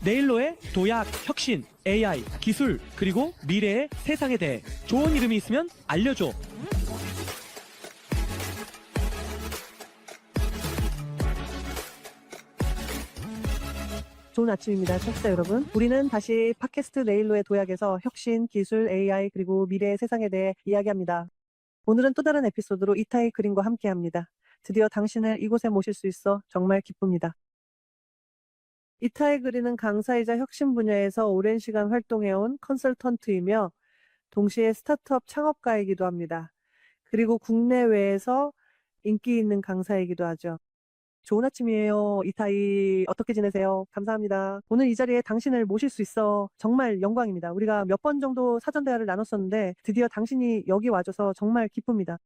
네일로의 도약, 혁신, AI, 기술, 그리고 미래의 세상에 대해 좋은 이름이 있으면 알려줘. 좋은 아침입니다, 청취자 여러분. 우리는 다시 팟캐스트 네일로의 도약에서 혁신, 기술, AI, 그리고 미래의 세상에 대해 이야기합니다. 오늘은 또 다른 에피소드로 이타이 그린과 함께합니다. 드디어 당신을 이곳에 모실 수 있어 정말 기쁩니다. 이타이 그린은 강사이자 혁신 분야에서 오랜 시간 활동해온 컨설턴트이며 동시에 스타트업 창업가이기도 합니다. 그리고 국내외에서 인기 있는 강사이기도 하죠. 좋은 아침이에요. 이타이 어떻게 지내세요? 감사합니다. 오늘 이 자리에 당신을 모실 수 있어 정말 영광입니다. 우리가 몇 번 정도 사전 대화를 나눴었는데 드디어 당신이 여기 와줘서 정말 기쁩니다.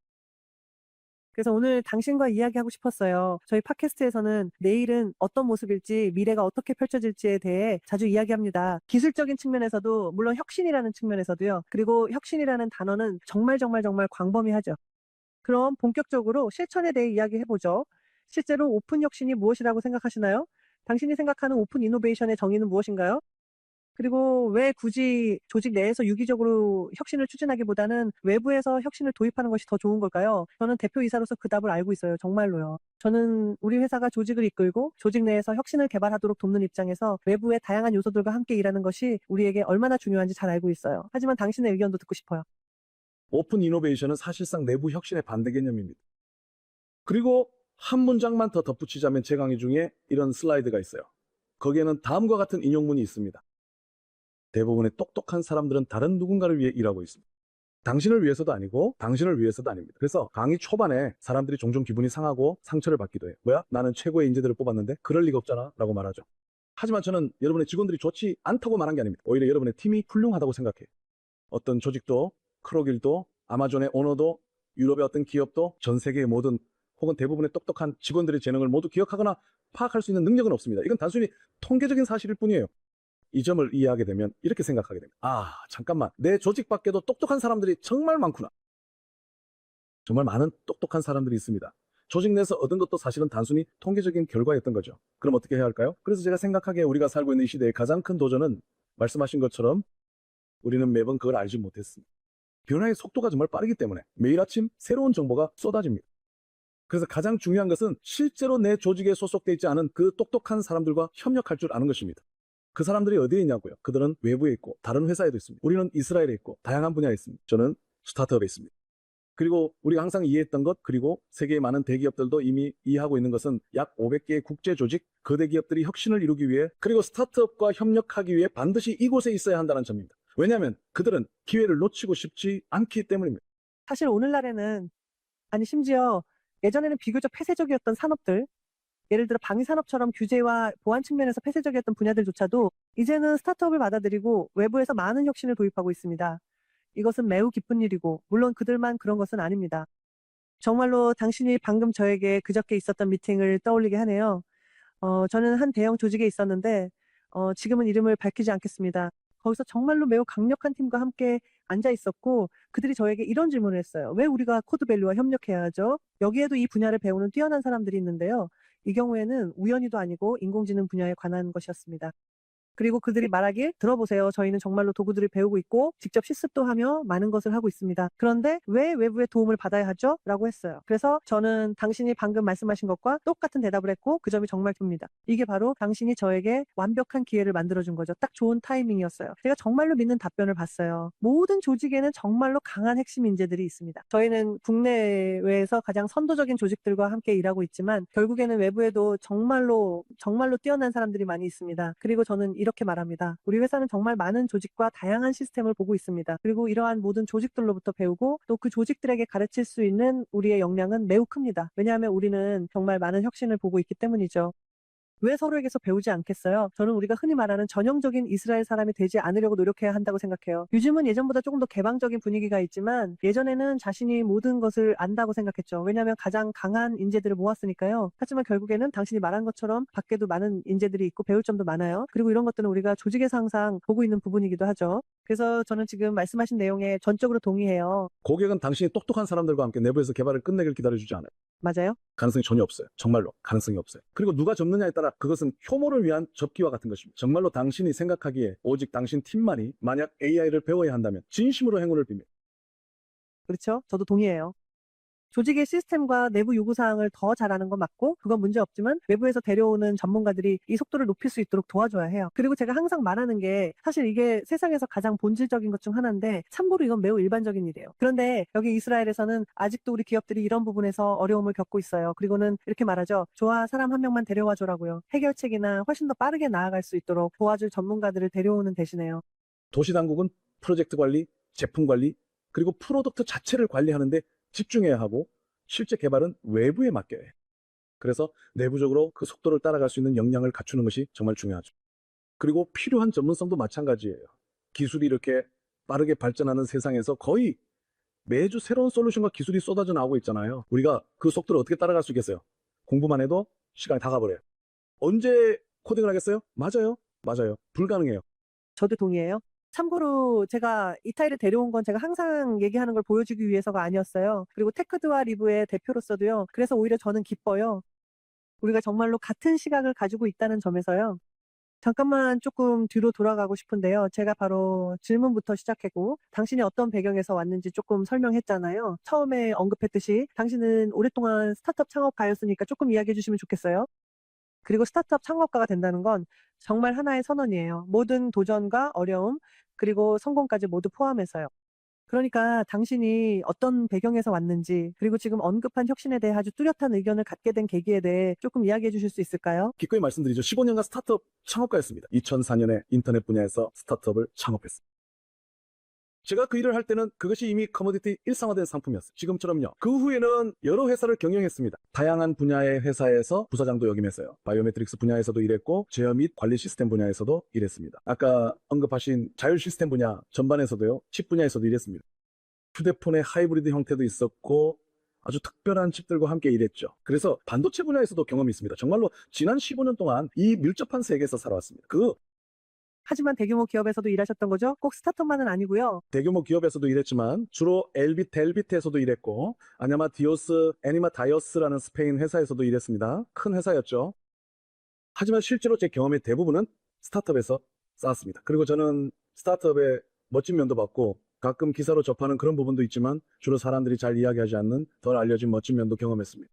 그래서 오늘 당신과 이야기하고 싶었어요. 저희 팟캐스트에서는 내일은 어떤 모습일지, 미래가 어떻게 펼쳐질지에 대해 자주 이야기합니다. 기술적인 측면에서도, 물론 혁신이라는 측면에서도요. 그리고 혁신이라는 단어는 정말 광범위하죠. 그럼 본격적으로 실천에 대해 이야기해보죠. 실제로 오픈 혁신이 무엇이라고 생각하시나요? 당신이 생각하는 오픈 이노베이션의 정의는 무엇인가요? 그리고 왜 굳이 조직 내에서 유기적으로 혁신을 추진하기보다는 외부에서 혁신을 도입하는 것이 더 좋은 걸까요? 저는 대표이사로서 그 답을 알고 있어요. 정말로요. 저는 우리 회사가 조직을 이끌고 조직 내에서 혁신을 개발하도록 돕는 입장에서 외부의 다양한 요소들과 함께 일하는 것이 우리에게 얼마나 중요한지 잘 알고 있어요. 하지만 당신의 의견도 듣고 싶어요. 오픈 이노베이션은 사실상 내부 혁신의 반대 개념입니다. 그리고 한 문장만 더 덧붙이자면 제 강의 중에 이런 슬라이드가 있어요. 거기에는 다음과 같은 인용문이 있습니다. 대부분의 똑똑한 사람들은 다른 누군가를 위해 일하고 있습니다. 당신을 위해서도 아니고 당신을 위해서도 아닙니다. 그래서 강의 초반에 사람들이 종종 기분이 상하고 상처를 받기도 해요. 뭐야? 나는 최고의 인재들을 뽑았는데 그럴 리가 없잖아 라고 말하죠. 하지만 저는 여러분의 직원들이 좋지 않다고 말한 게 아닙니다. 오히려 여러분의 팀이 훌륭하다고 생각해요. 어떤 조직도, 크로길도, 아마존의 오너도, 유럽의 어떤 기업도, 전 세계의 모든 혹은 대부분의 똑똑한 직원들의 재능을 모두 기억하거나 파악할 수 있는 능력은 없습니다. 이건 단순히 통계적인 사실일 뿐이에요. 이 점을 이해하게 되면 이렇게 생각하게 됩니다. 아, 잠깐만. 내 조직 밖에도 똑똑한 사람들이 정말 많구나. 정말 많은 똑똑한 사람들이 있습니다. 조직 내에서 얻은 것도 사실은 단순히 통계적인 결과였던 거죠. 그럼 어떻게 해야 할까요? 그래서 제가 생각하기에 우리가 살고 있는 이 시대의 가장 큰 도전은 말씀하신 것처럼 우리는 매번 그걸 알지 못했습니다. 변화의 속도가 정말 빠르기 때문에 매일 아침 새로운 정보가 쏟아집니다. 그래서 가장 중요한 것은 실제로 내 조직에 소속돼 있지 않은 그 똑똑한 사람들과 협력할 줄 아는 것입니다. 그 사람들이 어디에 있냐고요? 그들은 외부에 있고 다른 회사에도 있습니다. 우리는 이스라엘에 있고 다양한 분야에 있습니다. 저는 스타트업에 있습니다. 그리고 우리가 항상 이해했던 것, 그리고 세계의 많은 대기업들도 이미 이해하고 있는 것은 약 500개의 국제 조직, 거대 기업들이 혁신을 이루기 위해, 그리고 스타트업과 협력하기 위해 반드시 이곳에 있어야 한다는 점입니다. 왜냐하면 그들은 기회를 놓치고 싶지 않기 때문입니다. 사실 오늘날에는, 아니 심지어 예전에는 비교적 폐쇄적이었던 산업들, 예를 들어 방위산업처럼 규제와 보안 측면에서 폐쇄적이었던 분야들조차도 이제는 스타트업을 받아들이고 외부에서 많은 혁신을 도입하고 있습니다. 이것은 매우 기쁜 일이고, 물론 그들만 그런 것은 아닙니다. 정말로 당신이 방금 저에게 그저께 있었던 미팅을 떠올리게 하네요. 저는 한 대형 조직에 있었는데 지금은 이름을 밝히지 않겠습니다. 거기서 정말로 매우 강력한 팀과 함께 앉아 있었고, 그들이 저에게 이런 질문을 했어요. 왜 우리가 코드밸류와 협력해야 하죠? 여기에도 이 분야를 배우는 뛰어난 사람들이 있는데요. 이 경우에는 우연히도 아니고 인공지능 분야에 관한 것이었습니다. 그리고 그들이 말하길, 들어보세요. 저희는 정말로 도구들을 배우고 있고 직접 실습도 하며 많은 것을 하고 있습니다. 그런데 왜 외부의 도움을 받아야 하죠? 라고 했어요. 그래서 저는 당신이 방금 말씀하신 것과 똑같은 대답을 했고 그 점이 정말 큽니다. 이게 바로 당신이 저에게 완벽한 기회를 만들어준 거죠. 딱 좋은 타이밍이었어요. 제가 정말로 믿는 답변을 봤어요. 모든 조직에는 정말로 강한 핵심 인재들이 있습니다. 저희는 국내외에서 가장 선도적인 조직들과 함께 일하고 있지만 결국에는 외부에도 정말로 뛰어난 사람들이 많이 있습니다. 그리고 저는 이렇게 말합니다. 우리 회사는 정말 많은 조직과 다양한 시스템을 보고 있습니다. 그리고 이러한 모든 조직들로부터 배우고 또 그 조직들에게 가르칠 수 있는 우리의 역량은 매우 큽니다. 왜냐하면 우리는 정말 많은 혁신을 보고 있기 때문이죠. 왜 서로에게서 배우지 않겠어요? 저는 우리가 흔히 말하는 전형적인 이스라엘 사람이 되지 않으려고 노력해야 한다고 생각해요. 요즘은 예전보다 조금 더 개방적인 분위기가 있지만 예전에는 자신이 모든 것을 안다고 생각했죠. 왜냐하면 가장 강한 인재들을 모았으니까요. 하지만 결국에는 당신이 말한 것처럼 밖에도 많은 인재들이 있고 배울 점도 많아요. 그리고 이런 것들은 우리가 조직에서 항상 보고 있는 부분이기도 하죠. 그래서 저는 지금 말씀하신 내용에 전적으로 동의해요. 고객은 당신이 똑똑한 사람들과 함께 내부에서 개발을 끝내길 기다려주지 않아요. 맞아요? 가능성이 전혀 없어요. 정말로 가능성이 없어요. 그리고 누가 접느냐에 따라 아니라 그것은 혐오를 위한 접기와 같은 것입니다. 정말로 당신이 생각하기에 오직 당신 팀만이 만약 AI를 배워야 한다면 진심으로 행운을 빕니다. 그렇죠? 저도 동의해요. 조직의 시스템과 내부 요구사항을 더 잘하는 건 맞고 그건 문제 없지만 외부에서 데려오는 전문가들이 이 속도를 높일 수 있도록 도와줘야 해요. 그리고 제가 항상 말하는 게 사실 이게 세상에서 가장 본질적인 것 중 하나인데 참고로 이건 매우 일반적인 일이에요. 그런데 여기 이스라엘에서는 아직도 우리 기업들이 이런 부분에서 어려움을 겪고 있어요. 그리고는 이렇게 말하죠. 좋아, 사람 한 명만 데려와 줘라고요. 해결책이나 훨씬 더 빠르게 나아갈 수 있도록 도와줄 전문가들을 데려오는 대신에요. 도시당국은 프로젝트 관리, 제품 관리, 그리고 프로덕트 자체를 관리하는데 집중해야 하고 실제 개발은 외부에 맡겨야 해요. 그래서 내부적으로 그 속도를 따라갈 수 있는 역량을 갖추는 것이 정말 중요하죠. 그리고 필요한 전문성도 마찬가지예요. 기술이 이렇게 빠르게 발전하는 세상에서 거의 매주 새로운 솔루션과 기술이 쏟아져 나오고 있잖아요. 우리가 그 속도를 어떻게 따라갈 수 있겠어요? 공부만 해도 시간이 다 가버려요. 언제 코딩을 하겠어요? 맞아요. 불가능해요. 저도 동의해요. 참고로 제가 이타이를 데려온 건 제가 항상 얘기하는 걸 보여주기 위해서가 아니었어요. 그리고 테크드와 리브의 대표로서도요. 그래서 오히려 저는 기뻐요. 우리가 정말로 같은 시각을 가지고 있다는 점에서요. 잠깐만 조금 뒤로 돌아가고 싶은데요. 제가 바로 질문부터 시작했고 당신이 어떤 배경에서 왔는지 조금 설명했잖아요. 처음에 언급했듯이 당신은 오랫동안 스타트업 창업가였으니까 조금 이야기해 주시면 좋겠어요. 그리고 스타트업 창업가가 된다는 건 정말 하나의 선언이에요. 모든 도전과 어려움, 그리고 성공까지 모두 포함해서요. 그러니까 당신이 어떤 배경에서 왔는지, 그리고 지금 언급한 혁신에 대해 아주 뚜렷한 의견을 갖게 된 계기에 대해 조금 이야기해 주실 수 있을까요? 기꺼이 말씀드리죠. 15년간 스타트업 창업가였습니다. 2004년에 인터넷 분야에서 스타트업을 창업했습니다. 제가 그 일을 할 때는 그것이 이미 커머디티 일상화된 상품이었어요. 지금처럼요. 그 후에는 여러 회사를 경영했습니다. 다양한 분야의 회사에서 부사장도 역임했어요. 바이오메트릭스 분야에서도 일했고 제어 및 관리 시스템 분야에서도 일했습니다. 아까 언급하신 자율 시스템 분야 전반에서도요. 칩 분야에서도 일했습니다. 휴대폰의 하이브리드 형태도 있었고 아주 특별한 칩들과 함께 일했죠. 그래서 반도체 분야에서도 경험이 있습니다. 정말로 지난 15년 동안 이 밀접한 세계에서 살아왔습니다. 하지만 대규모 기업에서도 일하셨던 거죠? 꼭 스타트업만은 아니고요. 대규모 기업에서도 일했지만 주로 엘빗, 델빗에서도 일했고 아냐마 디오스, 애니마 다이오스라는 스페인 회사에서도 일했습니다. 큰 회사였죠. 하지만 실제로 제 경험의 대부분은 스타트업에서 쌓았습니다. 그리고 저는 스타트업의 멋진 면도 봤고 가끔 기사로 접하는 그런 부분도 있지만 주로 사람들이 잘 이야기하지 않는 덜 알려진 멋진 면도 경험했습니다.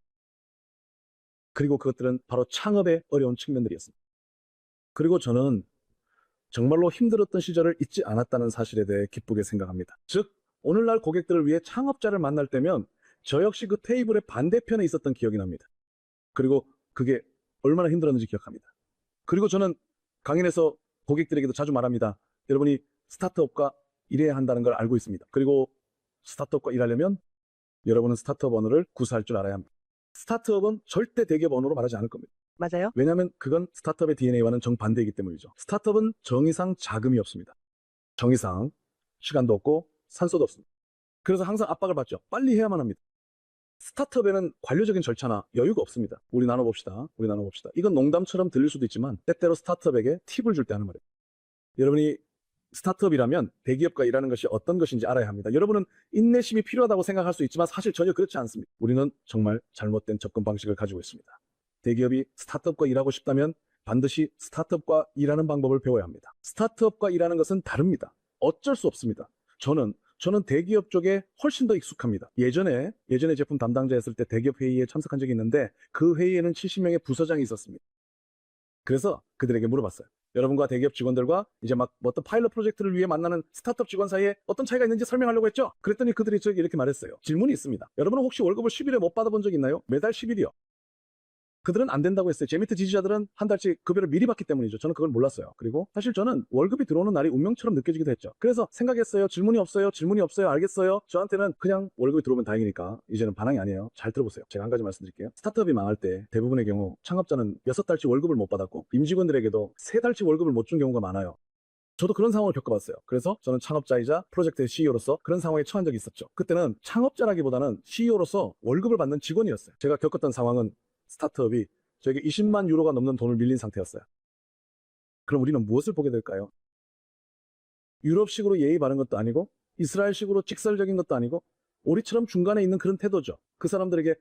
그리고 그것들은 바로 창업의 어려운 측면들이었습니다. 그리고 저는 정말로 힘들었던 시절을 잊지 않았다는 사실에 대해 기쁘게 생각합니다. 즉, 오늘날 고객들을 위해 창업자를 만날 때면 저 역시 그 테이블의 반대편에 있었던 기억이 납니다. 그리고 그게 얼마나 힘들었는지 기억합니다. 그리고 저는 강연에서 고객들에게도 자주 말합니다. 여러분이 스타트업과 일해야 한다는 걸 알고 있습니다. 그리고 스타트업과 일하려면 여러분은 스타트업 언어를 구사할 줄 알아야 합니다. 스타트업은 절대 대기업 언어로 말하지 않을 겁니다. 맞아요? 왜냐하면 그건 스타트업의 DNA와는 정반대이기 때문이죠. 스타트업은 정의상 자금이 없습니다. 정의상 시간도 없고 산소도 없습니다. 그래서 항상 압박을 받죠. 빨리 해야만 합니다. 스타트업에는 관료적인 절차나 여유가 없습니다. 우리 나눠봅시다. 이건 농담처럼 들릴 수도 있지만 때때로 스타트업에게 팁을 줄 때 하는 말이에요. 여러분이 스타트업이라면 대기업과 일하는 것이 어떤 것인지 알아야 합니다. 여러분은 인내심이 필요하다고 생각할 수 있지만 사실 전혀 그렇지 않습니다. 우리는 정말 잘못된 접근 방식을 가지고 있습니다. 대기업이 스타트업과 일하고 싶다면 반드시 스타트업과 일하는 방법을 배워야 합니다. 스타트업과 일하는 것은 다릅니다. 어쩔 수 없습니다. 저는 대기업 쪽에 훨씬 더 익숙합니다. 예전에 제품 담당자였을 때 대기업 회의에 참석한 적이 있는데 그 회의에는 70명의 부서장이 있었습니다. 그래서 그들에게 물어봤어요. 여러분과 대기업 직원들과 이제 막 어떤 파일럿 프로젝트를 위해 만나는 스타트업 직원 사이에 어떤 차이가 있는지 설명하려고 했죠? 그랬더니 그들이 저에게 이렇게 말했어요. 질문이 있습니다. 여러분은 혹시 월급을 10일에 못 받아본 적 있나요? 매달 10일이요. 그들은 안 된다고 했어요. 제 밑에 지지자들은 한 달치 급여를 미리 받기 때문이죠. 저는 그걸 몰랐어요. 그리고 사실 저는 월급이 들어오는 날이 운명처럼 느껴지기도 했죠. 그래서 생각했어요. 질문이 없어요. 알겠어요. 저한테는 그냥 월급이 들어오면 다행이니까 이제는 반항이 아니에요. 잘 들어보세요. 제가 한 가지 말씀드릴게요. 스타트업이 망할 때 대부분의 경우 창업자는 6달치 월급을 못 받았고 임직원들에게도 3달치 월급을 못 준 경우가 많아요. 저도 그런 상황을 겪어봤어요. 그래서 저는 창업자이자 프로젝트의 CEO로서 그런 상황에 처한 적이 있었죠. 그때는 창업자라기보다는 CEO로서 월급을 받는 직원이었어요. 제가 겪었던 상황은 스타트업이 저에게 20만 유로가 넘는 돈을 밀린 상태였어요. 그럼 우리는 무엇을 보게 될까요? 유럽식으로 예의 바른 것도 아니고 이스라엘식으로 직설적인 것도 아니고 우리처럼 중간에 있는 그런 태도죠. 그 사람들에게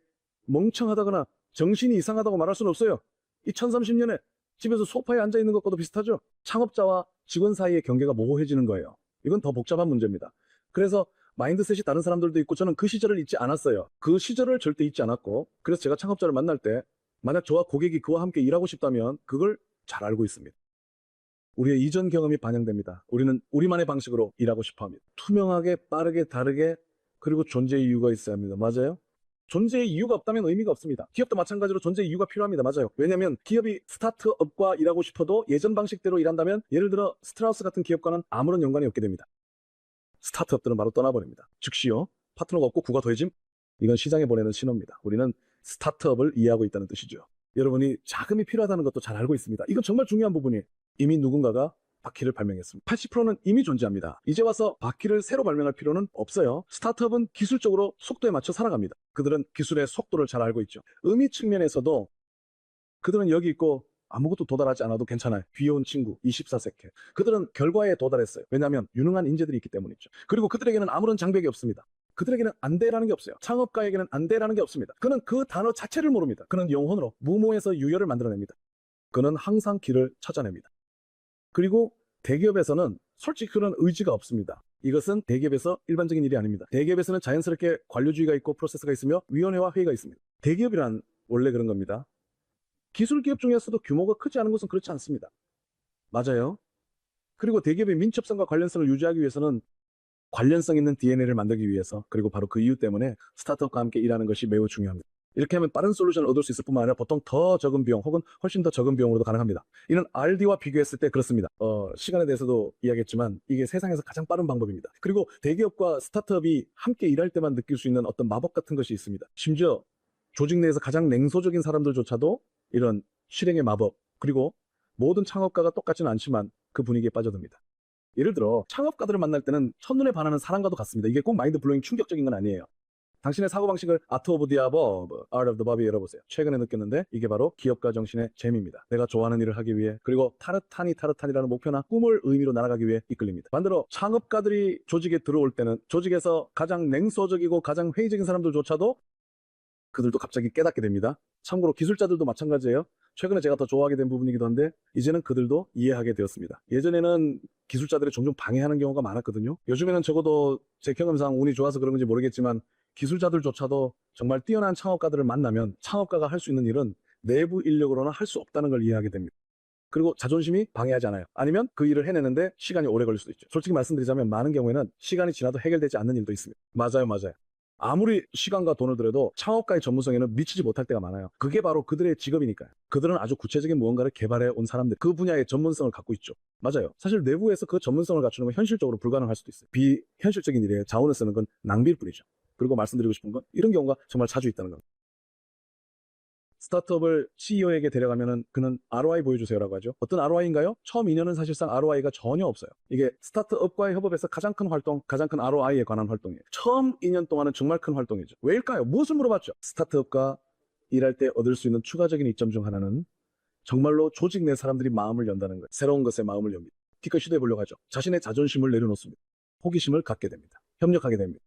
멍청하다거나 정신이 이상하다고 말할 수는 없어요. 2030년에 집에서 소파에 앉아 있는 것과도 비슷하죠. 창업자와 직원 사이의 경계가 모호해지는 거예요. 이건 더 복잡한 문제입니다. 그래서 마인드셋이 다른 사람들도 있고 저는 그 시절을 잊지 않았어요. 그 시절을 절대 잊지 않았고 그래서 제가 창업자를 만날 때 만약 저와 고객이 그와 함께 일하고 싶다면 그걸 잘 알고 있습니다. 우리의 이전 경험이 반영됩니다. 우리는 우리만의 방식으로 일하고 싶어 합니다. 투명하게, 빠르게, 다르게, 그리고 존재의 이유가 있어야 합니다. 맞아요? 존재의 이유가 없다면 의미가 없습니다. 기업도 마찬가지로 존재의 이유가 필요합니다. 맞아요. 왜냐하면 기업이 스타트업과 일하고 싶어도 예전 방식대로 일한다면 예를 들어 스트라우스 같은 기업과는 아무런 연관이 없게 됩니다. 스타트업들은 바로 떠나버립니다. 즉시요. 파트너가 없고 구가 더해짐? 이건 시장에 보내는 신호입니다. 우리는 스타트업을 이해하고 있다는 뜻이죠. 여러분이 자금이 필요하다는 것도 잘 알고 있습니다. 이건 정말 중요한 부분이에요. 이미 누군가가 바퀴를 발명했습니다. 80%는 이미 존재합니다. 이제 와서 바퀴를 새로 발명할 필요는 없어요. 스타트업은 기술적으로 속도에 맞춰 살아갑니다. 그들은 기술의 속도를 잘 알고 있죠. 의미 측면에서도 그들은 여기 있고 아무것도 도달하지 않아도 괜찮아요. 귀여운 친구, 24세케. 그들은 결과에 도달했어요. 왜냐하면 유능한 인재들이 있기 때문이죠. 그리고 그들에게는 아무런 장벽이 없습니다. 그들에게는 안 돼라는 게 없어요. 창업가에게는 안 돼라는 게 없습니다. 그는 그 단어 자체를 모릅니다. 그는 영혼으로 무모에서 유혈을 만들어냅니다. 그는 항상 길을 찾아냅니다. 그리고 대기업에서는 솔직히 그런 의지가 없습니다. 이것은 대기업에서 일반적인 일이 아닙니다. 대기업에서는 자연스럽게 관료주의가 있고 프로세스가 있으며 위원회와 회의가 있습니다. 대기업이란 원래 그런 겁니다. 기술기업 중에서도 규모가 크지 않은 곳은 그렇지 않습니다. 맞아요. 그리고 대기업의 민첩성과 관련성을 유지하기 위해서는 관련성 있는 DNA를 만들기 위해서 그리고 바로 그 이유 때문에 스타트업과 함께 일하는 것이 매우 중요합니다. 이렇게 하면 빠른 솔루션을 얻을 수 있을 뿐만 아니라 보통 더 적은 비용 혹은 훨씬 더 적은 비용으로도 가능합니다. 이는 RD와 비교했을 때 그렇습니다. 시간에 대해서도 이야기했지만 이게 세상에서 가장 빠른 방법입니다. 그리고 대기업과 스타트업이 함께 일할 때만 느낄 수 있는 어떤 마법 같은 것이 있습니다. 심지어 조직 내에서 가장 냉소적인 사람들조차도 이런 실행의 마법 그리고 모든 창업가가 똑같지는 않지만 그 분위기에 빠져듭니다. 예를 들어 창업가들을 만날 때는 첫눈에 반하는 사람과도 같습니다. 이게 꼭 마인드 블로잉 충격적인 건 아니에요. 당신의 사고방식을 아트 오브 디 아버브, 아트 오브 더 법에 열어보세요. 최근에 느꼈는데 이게 바로 기업가 정신의 재미입니다. 내가 좋아하는 일을 하기 위해 그리고 타르탄이라는 목표나 꿈을 의미로 날아가기 위해 이끌립니다. 반대로 창업가들이 조직에 들어올 때는 조직에서 가장 냉소적이고 가장 회의적인 사람들조차도 그들도 갑자기 깨닫게 됩니다. 참고로 기술자들도 마찬가지예요. 최근에 제가 더 좋아하게 된 부분이기도 한데 이제는 그들도 이해하게 되었습니다. 예전에는 기술자들이 종종 방해하는 경우가 많았거든요. 요즘에는 적어도 제 경험상 운이 좋아서 그런 건지 모르겠지만 기술자들조차도 정말 뛰어난 창업가들을 만나면 창업가가 할 수 있는 일은 내부 인력으로는 할 수 없다는 걸 이해하게 됩니다. 그리고 자존심이 방해하지 않아요. 아니면 그 일을 해내는데 시간이 오래 걸릴 수도 있죠. 솔직히 말씀드리자면 많은 경우에는 시간이 지나도 해결되지 않는 일도 있습니다. 맞아요. 아무리 시간과 돈을 들여도 창업가의 전문성에는 미치지 못할 때가 많아요. 그게 바로 그들의 직업이니까요. 그들은 아주 구체적인 무언가를 개발해 온 사람들, 그 분야의 전문성을 갖고 있죠. 맞아요. 사실 내부에서 그 전문성을 갖추는 건 현실적으로 불가능할 수도 있어요. 비현실적인 일에 자원을 쓰는 건 낭비일 뿐이죠. 그리고 말씀드리고 싶은 건 이런 경우가 정말 자주 있다는 겁니다. 스타트업을 CEO에게 데려가면은 그는 ROI 보여주세요라고 하죠. 어떤 ROI인가요? 처음 2년은 사실상 ROI가 전혀 없어요. 이게 스타트업과의 협업에서 가장 큰 활동, 가장 큰 ROI에 관한 활동이에요. 처음 2년 동안은 정말 큰 활동이죠. 왜일까요? 무엇을 물어봤죠? 스타트업과 일할 때 얻을 수 있는 추가적인 이점 중 하나는 정말로 조직 내 사람들이 마음을 연다는 거예요. 새로운 것에 마음을 엽니다. 기껏 시도해보려고 하죠. 자신의 자존심을 내려놓습니다. 호기심을 갖게 됩니다. 협력하게 됩니다.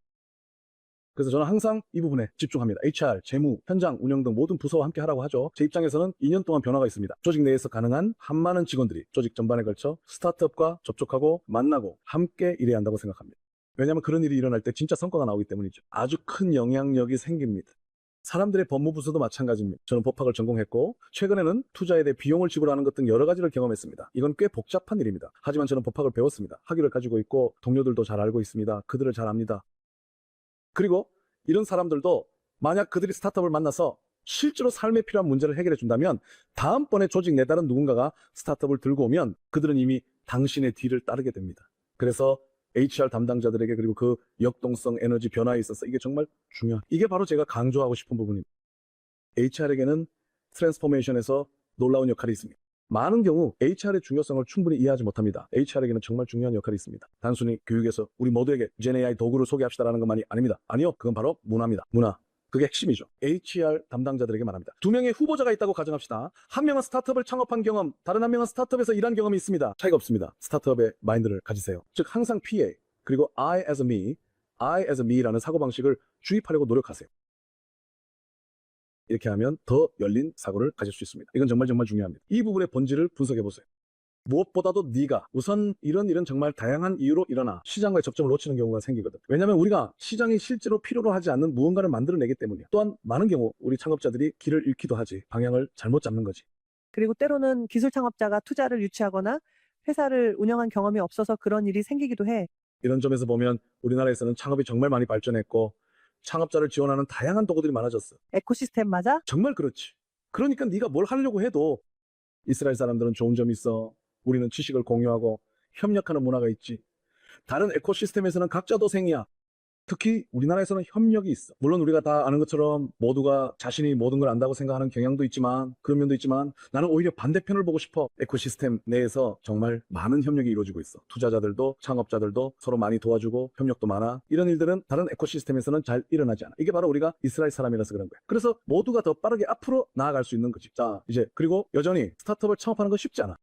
그래서 저는 항상 이 부분에 집중합니다. HR, 재무, 현장, 운영 등 모든 부서와 함께 하라고 하죠. 제 입장에서는 2년 동안 변화가 있습니다. 조직 내에서 가능한 한 많은 직원들이 조직 전반에 걸쳐 스타트업과 접촉하고 만나고 함께 일해야 한다고 생각합니다. 왜냐하면 그런 일이 일어날 때 진짜 성과가 나오기 때문이죠. 아주 큰 영향력이 생깁니다. 사람들의 법무부서도 마찬가지입니다. 저는 법학을 전공했고 최근에는 투자에 대해 비용을 지불하는 것 등 여러 가지를 경험했습니다. 이건 꽤 복잡한 일입니다. 하지만 저는 법학을 배웠습니다. 학위를 가지고 있고 동료들도 잘 알고 있습니다. 그들을 잘 압니다. 그리고 이런 사람들도 만약 그들이 스타트업을 만나서 실제로 삶에 필요한 문제를 해결해 준다면 다음번에 조직 내 다른 누군가가 스타트업을 들고 오면 그들은 이미 당신의 뒤를 따르게 됩니다. 그래서 HR 담당자들에게 그리고 그 역동성 에너지 변화에 있어서 이게 정말 중요한 이게 바로 제가 강조하고 싶은 부분입니다. HR에게는 트랜스포메이션에서 놀라운 역할이 있습니다. 많은 경우 HR의 중요성을 충분히 이해하지 못합니다. HR에게는 정말 중요한 역할이 있습니다. 단순히 교육에서 우리 모두에게 GenAI 도구를 소개합시다라는 것만이 아닙니다. 아니요, 그건 바로 문화입니다. 문화. 그게 핵심이죠. HR 담당자들에게 말합니다. 2명의 후보자가 있다고 가정합시다. 한 명은 스타트업을 창업한 경험, 다른 한 명은 스타트업에서 일한 경험이 있습니다. 차이가 없습니다. 스타트업의 마인드를 가지세요. 즉 항상 PA, 그리고 I as a me라는 사고방식을 주입하려고 노력하세요. 이렇게 하면 더 열린 사고를 가질 수 있습니다. 이건 정말 중요합니다. 이 부분의 본질을 분석해 보세요. 무엇보다도 네가 우선 이런 정말 다양한 이유로 일어나 시장과의 접점을 놓치는 경우가 생기거든. 왜냐하면 우리가 시장이 실제로 필요로 하지 않는 무언가를 만들어내기 때문이야. 또한 많은 경우 우리 창업자들이 길을 잃기도 하지. 방향을 잘못 잡는 거지. 그리고 때로는 기술 창업자가 투자를 유치하거나 회사를 운영한 경험이 없어서 그런 일이 생기기도 해. 이런 점에서 보면 우리나라에서는 창업이 정말 많이 발전했고 창업자를 지원하는 다양한 도구들이 많아졌어. 에코시스템 맞아? 정말 그렇지. 그러니까 네가 뭘 하려고 해도 이스라엘 사람들은 좋은 점이 있어. 우리는 지식을 공유하고 협력하는 문화가 있지. 다른 에코시스템에서는 각자 도생이야. 특히 우리나라에서는 협력이 있어. 물론 우리가 다 아는 것처럼 모두가 자신이 모든 걸 안다고 생각하는 경향도 있지만 그런 면도 있지만 나는 오히려 반대편을 보고 싶어. 에코시스템 내에서 정말 많은 협력이 이루어지고 있어. 투자자들도 창업자들도 서로 많이 도와주고 협력도 많아. 이런 일들은 다른 에코시스템에서는 잘 일어나지 않아. 이게 바로 우리가 이스라엘 사람이라서 그런 거야. 그래서 모두가 더 빠르게 앞으로 나아갈 수 있는 거지. 자, 이제 그리고 여전히 스타트업을 창업하는 건 쉽지 않아.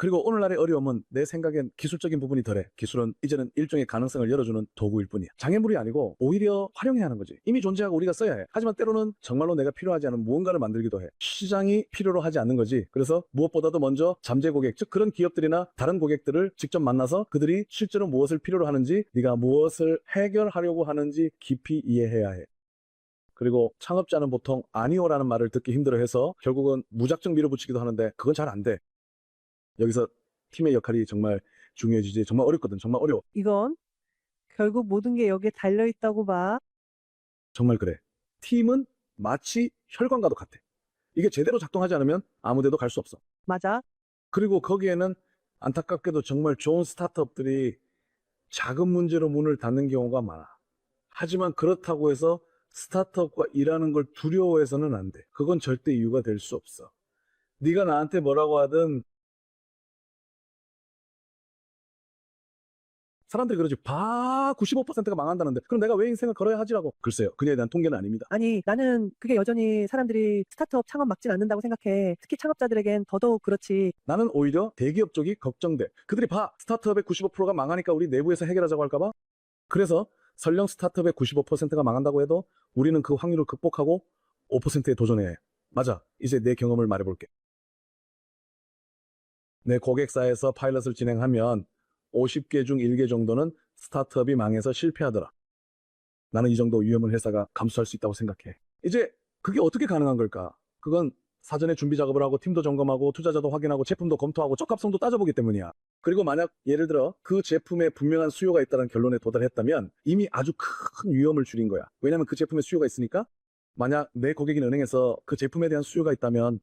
그리고 오늘날의 어려움은 내 생각엔 기술적인 부분이 덜해. 기술은 이제는 일종의 가능성을 열어주는 도구일 뿐이야. 장애물이 아니고 오히려 활용해야 하는 거지. 이미 존재하고 우리가 써야 해. 하지만 때로는 정말로 내가 필요하지 않은 무언가를 만들기도 해. 시장이 필요로 하지 않는 거지. 그래서 무엇보다도 먼저 잠재 고객, 즉 그런 기업들이나 다른 고객들을 직접 만나서 그들이 실제로 무엇을 필요로 하는지, 네가 무엇을 해결하려고 하는지 깊이 이해해야 해. 그리고 창업자는 보통 아니오라는 말을 듣기 힘들어해서 결국은 무작정 밀어붙이기도 하는데 그건 잘 안 돼. 여기서 팀의 역할이 정말 중요해지지. 정말 어렵거든. 정말 어려워. 이건 결국 모든 게 여기에 달려있다고 봐. 정말 그래. 팀은 마치 혈관과도 같아. 이게 제대로 작동하지 않으면 아무 데도 갈 수 없어. 맞아. 그리고 거기에는 안타깝게도 정말 좋은 스타트업들이 작은 문제로 문을 닫는 경우가 많아. 하지만 그렇다고 해서 스타트업과 일하는 걸 두려워해서는 안 돼. 그건 절대 이유가 될 수 없어. 네가 나한테 뭐라고 하든 사람들이 그러지. 95%가 망한다는데 그럼 내가 왜 인생을 걸어야 하지라고. 글쎄요. 그녀에 대한 통계는 아닙니다. 아니, 나는 그게 여전히 사람들이 스타트업 창업 막진 않는다고 생각해. 특히 창업자들에겐 더더욱 그렇지. 나는 오히려 대기업 쪽이 걱정돼. 그들이 스타트업의 95%가 망하니까 우리 내부에서 해결하자고 할까봐. 그래서 설령 스타트업의 95%가 망한다고 해도 우리는 그 확률을 극복하고 5%에 도전해야 해. 맞아. 이제 내 경험을 말해볼게. 내 고객사에서 파일럿을 진행하면 50개 중 1개 정도는 스타트업이 망해서 실패하더라. 나는 이 정도 위험을 회사가 감수할 수 있다고 생각해. 이제 그게 어떻게 가능한 걸까? 그건 사전에 준비 작업을 하고 팀도 점검하고 투자자도 확인하고 제품도 검토하고 적합성도 따져보기 때문이야. 그리고 만약 예를 들어 그 제품에 분명한 수요가 있다는 결론에 도달했다면 이미 아주 큰 위험을 줄인 거야. 왜냐하면 그 제품에 수요가 있으니까 만약 내 고객인 은행에서 그 제품에 대한 수요가 있다면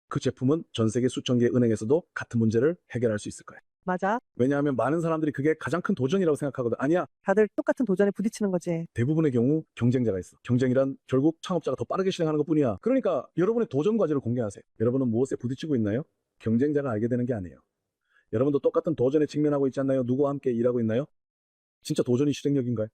그 제품은 전 세계 수천 개의 은행에서도 같은 문제를 해결할 수 있을 거야. 맞아. 왜냐하면 많은 사람들이 그게 가장 큰 도전이라고 생각하거든. 아니야. 다들 똑같은 도전에 부딪히는 거지. 대부분의 경우 경쟁자가 있어. 경쟁이란 결국 창업자가 더 빠르게 실행하는 것뿐이야. 그러니까 여러분의 도전 과제를 공개하세요. 여러분은 무엇에 부딪히고 있나요? 경쟁자가 알게 되는 게 아니에요. 여러분도 똑같은 도전에 직면하고 있지 않나요? 누구와 함께 일하고 있나요? 진짜 도전이 실행력인가요?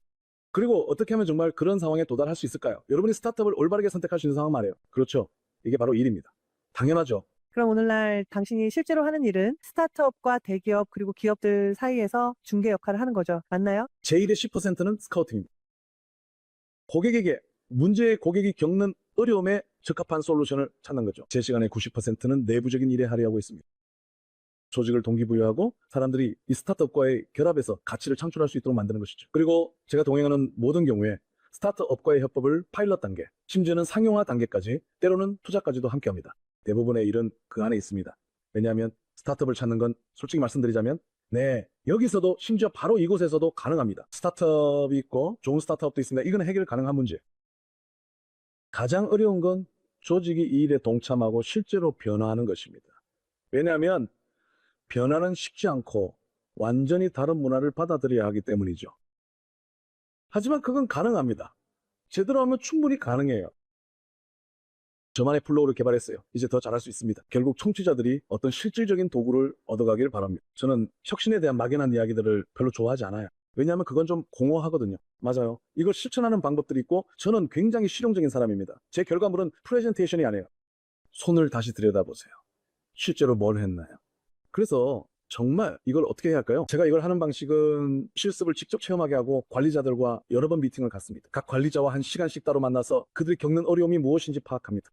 그리고 어떻게 하면 정말 그런 상황에 도달할 수 있을까요? 여러분이 스타트업을 올바르게 선택할 수 있는 상황 말이에요. 그렇죠. 이게 바로 일입니다. 당연하죠. 그럼 오늘날 당신이 실제로 하는 일은 스타트업과 대기업 그리고 기업들 사이에서 중개 역할을 하는 거죠. 맞나요? 제1의 10%는 스카우팅입니다. 고객에게 고객이 겪는 어려움에 적합한 솔루션을 찾는 거죠. 제 시간의 90%는 내부적인 일에 할애하고 있습니다. 조직을 동기부여하고 사람들이 이 스타트업과의 결합해서 가치를 창출할 수 있도록 만드는 것이죠. 그리고 제가 동행하는 모든 경우에 스타트업과의 협업을 파일럿 단계, 심지어는 상용화 단계까지, 때로는 투자까지도 함께합니다. 대부분의 일은 그 안에 있습니다. 왜냐하면 스타트업을 찾는 건 솔직히 말씀드리자면 여기서도 심지어 바로 이곳에서도 가능합니다. 스타트업이 있고 좋은 스타트업도 있습니다. 이건 해결 가능한 문제. 가장 어려운 건 조직이 이 일에 동참하고 실제로 변화하는 것입니다. 왜냐하면 변화는 쉽지 않고 완전히 다른 문화를 받아들여야 하기 때문이죠. 하지만 그건 가능합니다. 제대로 하면 충분히 가능해요. 저만의 플로우를 개발했어요. 이제 더 잘할 수 있습니다. 결국 청취자들이 어떤 실질적인 도구를 얻어가길 바랍니다. 저는 혁신에 대한 막연한 이야기들을 별로 좋아하지 않아요. 왜냐하면 그건 좀 공허하거든요. 맞아요. 이걸 실천하는 방법들이 있고 저는 굉장히 실용적인 사람입니다. 제 결과물은 프레젠테이션이 아니에요. 손을 다시 들여다보세요. 실제로 뭘 했나요? 그래서 정말 이걸 어떻게 해야 할까요? 제가 이걸 하는 방식은 실습을 직접 체험하게 하고 관리자들과 여러 번 미팅을 갖습니다. 각 관리자와 1시간씩 따로 만나서 그들이 겪는 어려움이 무엇인지 파악합니다.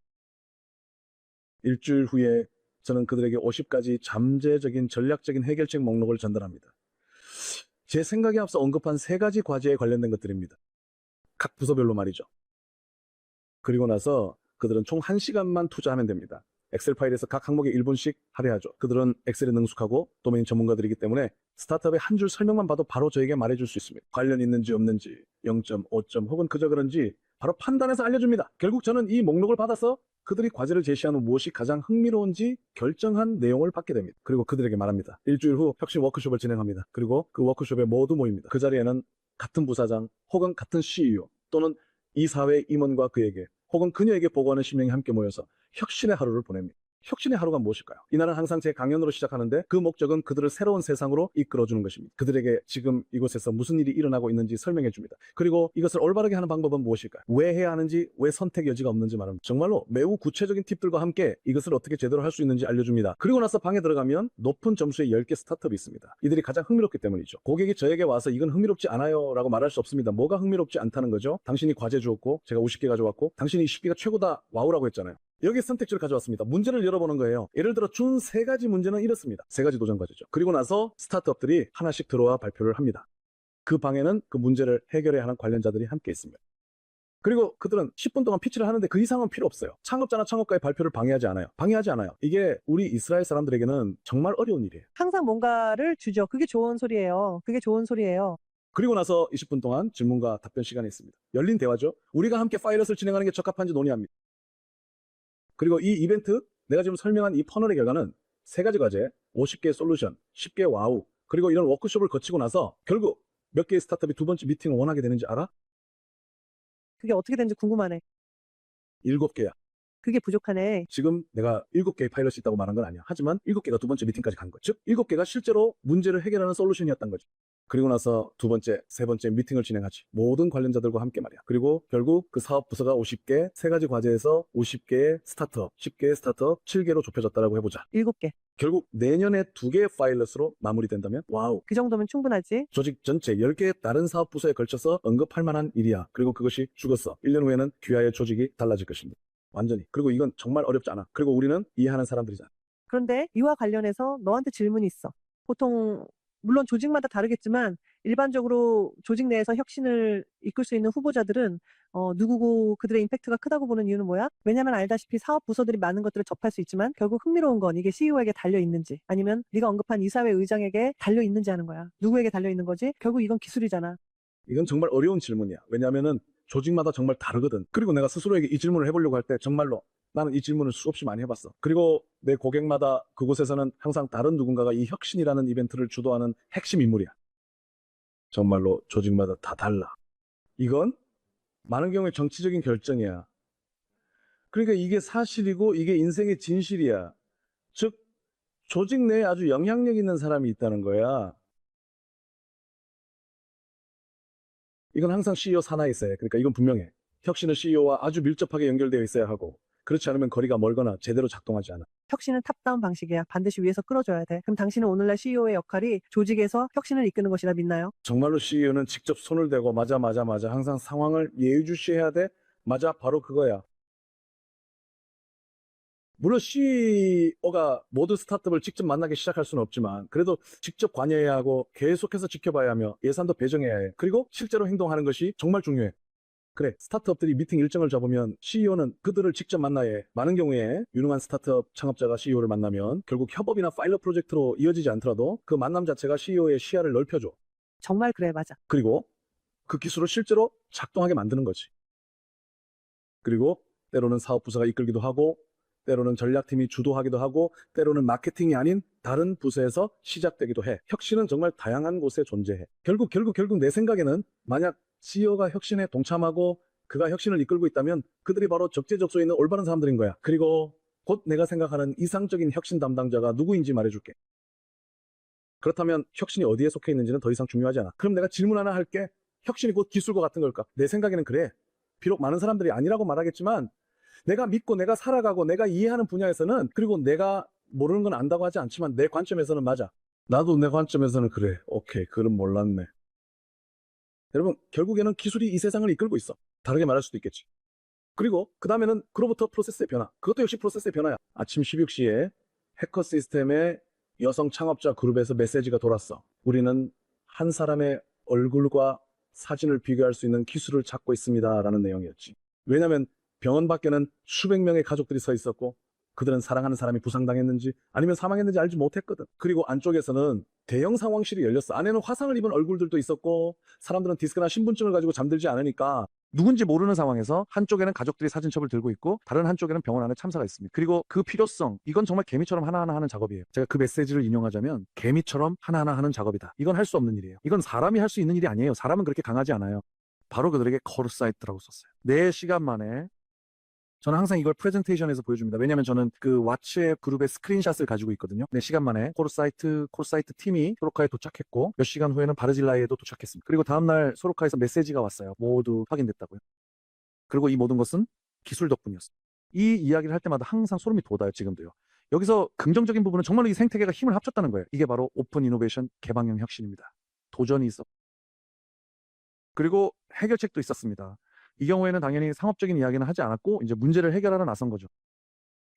일주일 후에 저는 그들에게 50가지 잠재적인 전략적인 해결책 목록을 전달합니다. 제 생각에 앞서 언급한 3가지 과제에 관련된 것들입니다. 각 부서별로 말이죠. 그리고 나서 그들은 총 1시간만 투자하면 됩니다. 엑셀 파일에서 각 항목에 1분씩 할애하죠. 그들은 엑셀에 능숙하고 도메인 전문가들이기 때문에 스타트업의 한 줄 설명만 봐도 바로 저에게 말해줄 수 있습니다. 관련 있는지 없는지 0점, 5점 혹은 그저 그런지 바로 판단해서 알려줍니다. 결국 저는 이 목록을 받아서 그들이 과제를 제시한 후 무엇이 가장 흥미로운지 결정한 내용을 받게 됩니다. 그리고 그들에게 말합니다. 일주일 후 혁신 워크숍을 진행합니다. 그리고 그 워크숍에 모두 모입니다. 그 자리에는 같은 부사장 혹은 같은 CEO 또는 이 사회의 임원과 그에게 혹은 그녀에게 보고하는 10명이 함께 모여서 혁신의 하루를 보냅니다. 혁신의 하루가 무엇일까요? 이날은 항상 제 강연으로 시작하는데 그 목적은 그들을 새로운 세상으로 이끌어주는 것입니다. 그들에게 지금 이곳에서 무슨 일이 일어나고 있는지 설명해 줍니다. 그리고 이것을 올바르게 하는 방법은 무엇일까요? 왜 해야 하는지, 왜 선택 여지가 없는지 말합니다. 정말로 매우 구체적인 팁들과 함께 이것을 어떻게 제대로 할 수 있는지 알려줍니다. 그리고 나서 방에 들어가면 높은 점수의 10개 스타트업이 있습니다. 이들이 가장 흥미롭기 때문이죠. 고객이 저에게 와서 이건 흥미롭지 않아요 라고 말할 수 없습니다. 뭐가 흥미롭지 않다는 거죠? 당신이 과제 주었고 제가 50개 가져왔고 당신이 20개가 최고다 와우라고 했잖아요. 여기 선택지를 가져왔습니다. 문제를 열어보는 거예요. 예를 들어 준 3가지 문제는 이렇습니다. 3가지 도전 과제죠. 그리고 나서 스타트업들이 하나씩 들어와 발표를 합니다. 그 방에는 그 문제를 해결해야 하는 관련자들이 함께 있습니다. 그리고 그들은 10분 동안 피치를 하는데 그 이상은 필요 없어요. 창업자나 창업가의 발표를 방해하지 않아요. 이게 우리 이스라엘 사람들에게는 정말 어려운 일이에요. 항상 뭔가를 주죠. 그게 좋은 소리예요. 그게 좋은 소리예요. 그리고 나서 20분 동안 질문과 답변 시간이 있습니다. 열린 대화죠. 우리가 함께 파일럿을 진행하는 게 적합한지 논의합니다. 그리고 이 이벤트, 내가 지금 설명한 이 퍼널의 결과는 3가지 과제, 50개의 솔루션, 10개의 와우, 그리고 이런 워크숍을 거치고 나서 결국 몇 개의 스타트업이 2번째 미팅을 원하게 되는지 알아? 그게 어떻게 되는지 궁금하네. 7개야. 그게 부족하네. 지금 내가 7개의 파일럿이 있다고 말한 건 아니야. 하지만 7개가 2번째 미팅까지 간 거죠. 즉 7개가 실제로 문제를 해결하는 솔루션이었던 거죠. 그리고 나서 2번째, 3번째 미팅을 진행하지. 모든 관련자들과 함께 말이야. 그리고 결국 그 사업 부서가 50개, 3가지 과제에서 50개의 스타트업, 10개의 스타트업, 7개로 좁혀졌다라고 해보자. 7개. 결국 내년에 2개의 파일럿으로 마무리된다면 와우. 그 정도면 충분하지. 조직 전체 10개의 다른 사업 부서에 걸쳐서 언급할 만한 일이야. 그리고 그것이 죽었어. 1년 후에는 귀하의 조직이 달라질 것입니다. 완전히. 그리고 이건 정말 어렵지 않아. 그리고 우리는 이해하는 사람들이잖아. 그런데 이와 관련해서 너한테 질문이 있어. 보통 물론 조직마다 다르겠지만 일반적으로 조직 내에서 혁신을 이끌 수 있는 후보자들은 누구고 그들의 임팩트가 크다고 보는 이유는 뭐야? 왜냐면 알다시피 사업 부서들이 많은 것들을 접할 수 있지만 결국 흥미로운 건 이게 CEO에게 달려 있는지 아니면 네가 언급한 이사회 의장에게 달려 있는지 하는 거야. 누구에게 달려 있는 거지? 결국 이건 기술이잖아. 이건 정말 어려운 질문이야. 왜냐하면은 조직마다 정말 다르거든. 그리고 내가 스스로에게 이 질문을 해보려고 할 때 정말로 나는 이 질문을 수없이 많이 해봤어. 그리고 내 고객마다 그곳에서는 항상 다른 누군가가 이 혁신이라는 이벤트를 주도하는 핵심 인물이야. 정말로 조직마다 다 달라. 이건 많은 경우에 정치적인 결정이야. 그러니까 이게 사실이고 이게 인생의 진실이야. 즉 조직 내에 아주 영향력 있는 사람이 있다는 거야. 이건 항상 CEO 산하에 있어야 해. 그러니까 이건 분명해. 혁신은 CEO와 아주 밀접하게 연결되어 있어야 하고 그렇지 않으면 거리가 멀거나 제대로 작동하지 않아. 혁신은 탑다운 방식이야. 반드시 위에서 끌어줘야 돼. 그럼 당신은 오늘날 CEO의 역할이 조직에서 혁신을 이끄는 것이라 믿나요? 정말로 CEO는 직접 손을 대고 맞아 항상 상황을 예의주시해야 돼. 맞아 바로 그거야. 물론 CEO가 모든 스타트업을 직접 만나기 시작할 수는 없지만 그래도 직접 관여해야 하고 계속해서 지켜봐야 하며 예산도 배정해야 해. 그리고 실제로 행동하는 것이 정말 중요해. 그래, 스타트업들이 미팅 일정을 잡으면 CEO는 그들을 직접 만나야 해. 많은 경우에 유능한 스타트업 창업자가 CEO를 만나면 결국 협업이나 파일럿 프로젝트로 이어지지 않더라도 그 만남 자체가 CEO의 시야를 넓혀줘. 정말 그래, 맞아. 그리고 그 기술을 실제로 작동하게 만드는 거지. 그리고 때로는 사업 부서가 이끌기도 하고 때로는 전략팀이 주도하기도 하고 때로는 마케팅이 아닌 다른 부서에서 시작되기도 해. 혁신은 정말 다양한 곳에 존재해. 결국 내 생각에는 만약 CEO가 혁신에 동참하고 그가 혁신을 이끌고 있다면 그들이 바로 적재적소에 있는 올바른 사람들인 거야. 그리고 곧 내가 생각하는 이상적인 혁신 담당자가 누구인지 말해줄게. 그렇다면 혁신이 어디에 속해 있는지는 더 이상 중요하지 않아. 그럼 내가 질문 하나 할게. 혁신이 곧 기술과 같은 걸까? 내 생각에는 그래. 비록 많은 사람들이 아니라고 말하겠지만 내가 믿고 내가 살아가고 내가 이해하는 분야에서는 그리고 내가 모르는 건 안다고 하지 않지만 내 관점에서는 맞아. 나도 내 관점에서는 그래. 오케이, 그건 몰랐네. 여러분, 결국에는 기술이 이 세상을 이끌고 있어. 다르게 말할 수도 있겠지. 그리고 그 다음에는 그로부터 프로세스의 변화. 그것도 역시 프로세스의 변화야. 아침 16시에 해커 시스템의 여성 창업자 그룹에서 메시지가 돌았어. 우리는 한 사람의 얼굴과 사진을 비교할 수 있는 기술을 찾고 있습니다. 라는 내용이었지. 왜냐하면 병원 밖에는 수백 명의 가족들이 서 있었고 그들은 사랑하는 사람이 부상당했는지 아니면 사망했는지 알지 못했거든. 그리고 안쪽에서는 대형 상황실이 열렸어. 안에는 화상을 입은 얼굴들도 있었고 사람들은 디스크나 신분증을 가지고 잠들지 않으니까 누군지 모르는 상황에서 한쪽에는 가족들이 사진첩을 들고 있고 다른 한쪽에는 병원 안에 참사가 있습니다. 그리고 그 필요성, 이건 정말 개미처럼 하나하나 하는 작업이에요. 제가 그 메시지를 인용하자면 개미처럼 하나하나 하는 작업이다. 이건 할 수 없는 일이에요. 이건 사람이 할 수 있는 일이 아니에요. 사람은 그렇게 강하지 않아요. 바로 그들에게 콜사이트라고 썼어요. 4시간 만에 저는 항상 이걸 프레젠테이션에서 보여줍니다. 왜냐하면 저는 그 왓츠앱 그룹의 스크린샷을 가지고 있거든요. 4시간 만에 콜사이트 팀이 소로카에 도착했고 몇 시간 후에는 바르질라이에도 도착했습니다. 그리고 다음날 소로카에서 메시지가 왔어요. 모두 확인됐다고요. 그리고 이 모든 것은 기술 덕분이었어요. 이 이야기를 할 때마다 항상 소름이 돋아요. 지금도요. 여기서 긍정적인 부분은 정말로 이 생태계가 힘을 합쳤다는 거예요. 이게 바로 오픈 이노베이션 개방형 혁신입니다. 도전이 있어. 그리고 해결책도 있었습니다. 이 경우에는 당연히 상업적인 이야기는 하지 않았고 이제 문제를 해결하러 나선 거죠.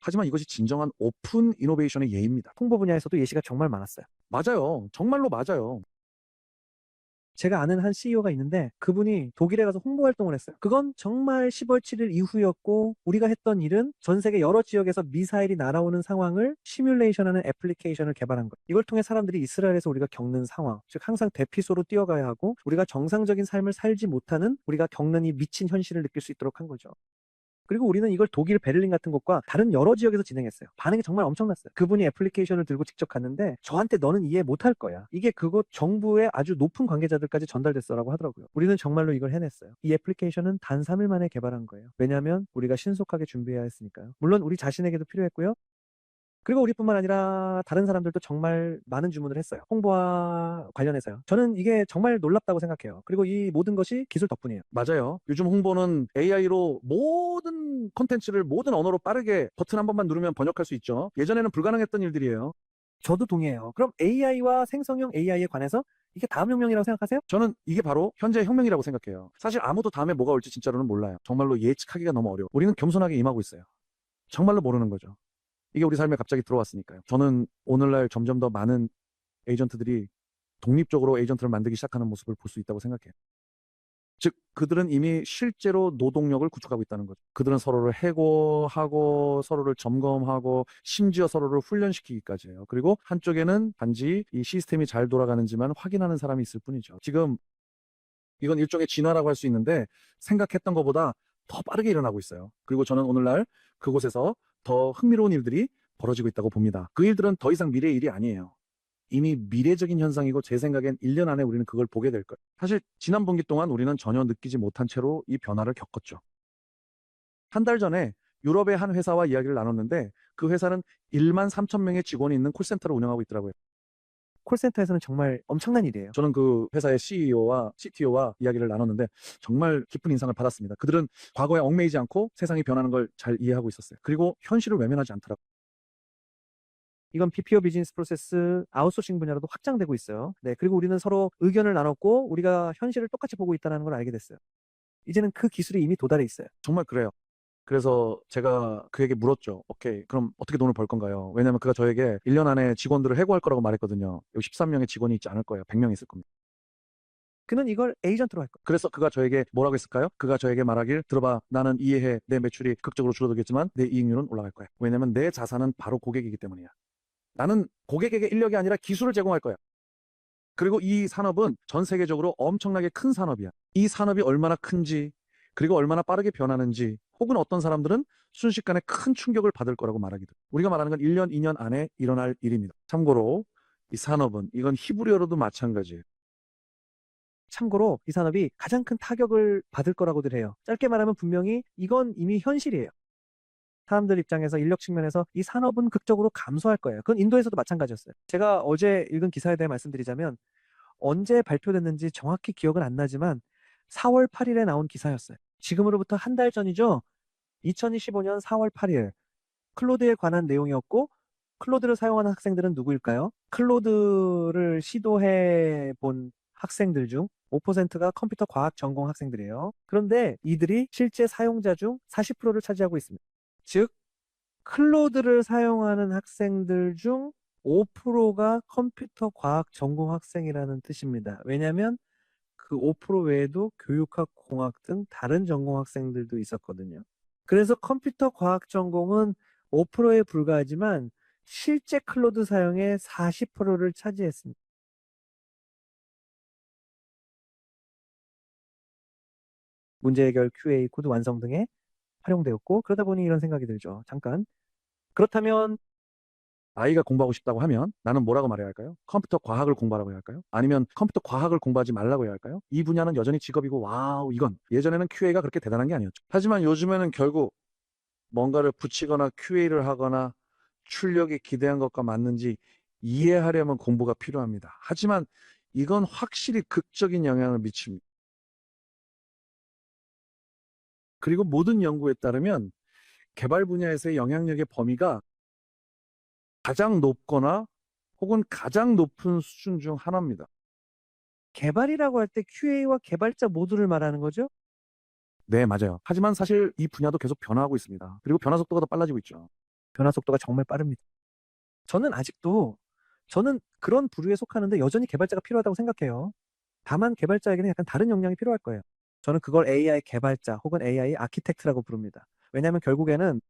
하지만 이것이 진정한 오픈 이노베이션의 예입니다. 홍보 분야에서도 예시가 정말 많았어요. 맞아요. 정말로 맞아요. 제가 아는 한 CEO가 있는데 그분이 독일에 가서 홍보 활동을 했어요. 그건 정말 10월 7일 이후였고 우리가 했던 일은 전 세계 여러 지역에서 미사일이 날아오는 상황을 시뮬레이션하는 애플리케이션을 개발한 거예요. 이걸 통해 사람들이 이스라엘에서 우리가 겪는 상황, 즉 항상 대피소로 뛰어가야 하고 우리가 정상적인 삶을 살지 못하는 우리가 겪는 이 미친 현실을 느낄 수 있도록 한 거죠. 그리고 우리는 이걸 독일, 베를린 같은 곳과 다른 여러 지역에서 진행했어요. 반응이 정말 엄청났어요. 그분이 애플리케이션을 들고 직접 갔는데 저한테 너는 이해 못할 거야. 이게 그곳 정부의 아주 높은 관계자들까지 전달됐어라고 하더라고요. 우리는 정말로 이걸 해냈어요. 이 애플리케이션은 단 3일 만에 개발한 거예요. 왜냐하면 우리가 신속하게 준비해야 했으니까요. 물론 우리 자신에게도 필요했고요. 그리고 우리뿐만 아니라 다른 사람들도 정말 많은 주문을 했어요. 홍보와 관련해서요. 저는 이게 정말 놀랍다고 생각해요. 그리고 이 모든 것이 기술 덕분이에요. 맞아요. 요즘 홍보는 AI로 모든 콘텐츠를 모든 언어로 빠르게 버튼 한 번만 누르면 번역할 수 있죠. 예전에는 불가능했던 일들이에요. 저도 동의해요. 그럼 AI와 생성형 AI에 관해서 이게 다음 혁명이라고 생각하세요? 저는 이게 바로 현재의 혁명이라고 생각해요. 사실 아무도 다음에 뭐가 올지 진짜로는 몰라요. 정말로 예측하기가 너무 어려워. 우리는 겸손하게 임하고 있어요. 정말로 모르는 거죠. 이게 우리 삶에 갑자기 들어왔으니까요. 저는 오늘날 점점 더 많은 에이전트들이 독립적으로 에이전트를 만들기 시작하는 모습을 볼 수 있다고 생각해요. 즉 그들은 이미 실제로 노동력을 구축하고 있다는 거죠. 그들은 서로를 해고하고 서로를 점검하고 심지어 서로를 훈련시키기까지 해요. 그리고 한쪽에는 단지 이 시스템이 잘 돌아가는지만 확인하는 사람이 있을 뿐이죠. 지금 이건 일종의 진화라고 할 수 있는데 생각했던 것보다 더 빠르게 일어나고 있어요. 그리고 저는 오늘날 그곳에서 더 흥미로운 일들이 벌어지고 있다고 봅니다. 그 일들은 더 이상 미래의 일이 아니에요. 이미 미래적인 현상이고 제 생각엔 1년 안에 우리는 그걸 보게 될 거예요. 사실 지난 분기 동안 우리는 전혀 느끼지 못한 채로 이 변화를 겪었죠. 한 달 전에 유럽의 한 회사와 이야기를 나눴는데 그 회사는 1만 3천 명의 직원이 있는 콜센터를 운영하고 있더라고요. 콜센터에서는 정말 엄청난 일이에요. 저는 그 회사의 CEO와 CTO와 이야기를 나눴는데 정말 깊은 인상을 받았습니다. 그들은 과거에 얽매이지 않고 세상이 변하는 걸 잘 이해하고 있었어요. 그리고 현실을 외면하지 않더라고요. 이건 BPO 비즈니스 프로세스 아웃소싱 분야로도 확장되고 있어요. 네, 그리고 우리는 서로 의견을 나눴고 우리가 현실을 똑같이 보고 있다는 걸 알게 됐어요. 이제는 그 기술이 이미 도달해 있어요. 정말 그래요. 그래서 제가 그에게 물었죠. 오케이, 그럼 어떻게 돈을 벌 건가요? 왜냐하면 그가 저에게 1년 안에 직원들을 해고할 거라고 말했거든요. 여기 13명의 직원이 있지 않을 거예요. 100명 있을 겁니다. 그는 이걸 에이전트로 할 거예요. 그래서 그가 저에게 뭐라고 했을까요? 그가 저에게 말하길, 들어봐, 나는 이해해. 내 매출이 극적으로 줄어들겠지만 내 이익률은 올라갈 거야. 왜냐면 내 자산은 바로 고객이기 때문이야. 나는 고객에게 인력이 아니라 기술을 제공할 거야. 그리고 이 산업은 전 세계적으로 엄청나게 큰 산업이야. 이 산업이 얼마나 큰지, 그리고 얼마나 빠르게 변하는지, 혹은 어떤 사람들은 순식간에 큰 충격을 받을 거라고 말하기도. 우리가 말하는 건 1년, 2년 안에 일어날 일입니다. 참고로 이 산업은, 이건 히브리어로도 마찬가지예요. 참고로 이 산업이 가장 큰 타격을 받을 거라고들 해요. 짧게 말하면 분명히 이건 이미 현실이에요. 사람들 입장에서 인력 측면에서 이 산업은 극적으로 감소할 거예요. 그건 인도에서도 마찬가지였어요. 제가 어제 읽은 기사에 대해 말씀드리자면 언제 발표됐는지 정확히 기억은 안 나지만 4월 8일에 나온 기사였어요. 지금으로부터 한 달 전이죠. 2025년 4월 8일 클로드에 관한 내용이었고 클로드를 사용하는 학생들은 누구일까요? 클로드를 시도해 본 학생들 중 5%가 컴퓨터 과학 전공 학생들이에요. 그런데 이들이 실제 사용자 중 40%를 차지하고 있습니다. 즉, 클로드를 사용하는 학생들 중 5%가 컴퓨터 과학 전공 학생이라는 뜻입니다. 왜냐하면 그 5% 외에도 교육학, 공학 등 다른 전공 학생들도 있었거든요. 그래서 컴퓨터 과학 전공은 5%에 불과하지만 실제 클로드 사용의 40%를 차지했습니다. 문제 해결, QA, 코드 완성 등에 활용되었고, 그러다 보니 이런 생각이 들죠. 잠깐. 그렇다면 아이가 공부하고 싶다고 하면 나는 뭐라고 말해야 할까요? 컴퓨터 과학을 공부하라고 해야 할까요? 아니면 컴퓨터 과학을 공부하지 말라고 해야 할까요? 이 분야는 여전히 직업이고 와우 이건 예전에는 QA가 그렇게 대단한 게 아니었죠. 하지만 요즘에는 결국 뭔가를 붙이거나 QA를 하거나 출력이 기대한 것과 맞는지 이해하려면 공부가 필요합니다. 하지만 이건 확실히 극적인 영향을 미칩니다. 그리고 모든 연구에 따르면 개발 분야에서의 영향력의 범위가 가장 높거나 혹은 가장 높은 수준 중 하나입니다. 개발이라고 할 때 QA와 개발자 모두를 말하는 거죠? 네, 맞아요. 하지만 사실 이 분야도 계속 변화하고 있습니다. 그리고 변화 속도가 더 빨라지고 있죠. 변화 속도가 정말 빠릅니다. 저는 그런 부류에 속하는데 여전히 개발자가 필요하다고 생각해요. 다만 개발자에게는 약간 다른 역량이 필요할 거예요. 저는 그걸 AI 개발자 혹은 AI 아키텍트라고 부릅니다. 왜냐하면 결국에는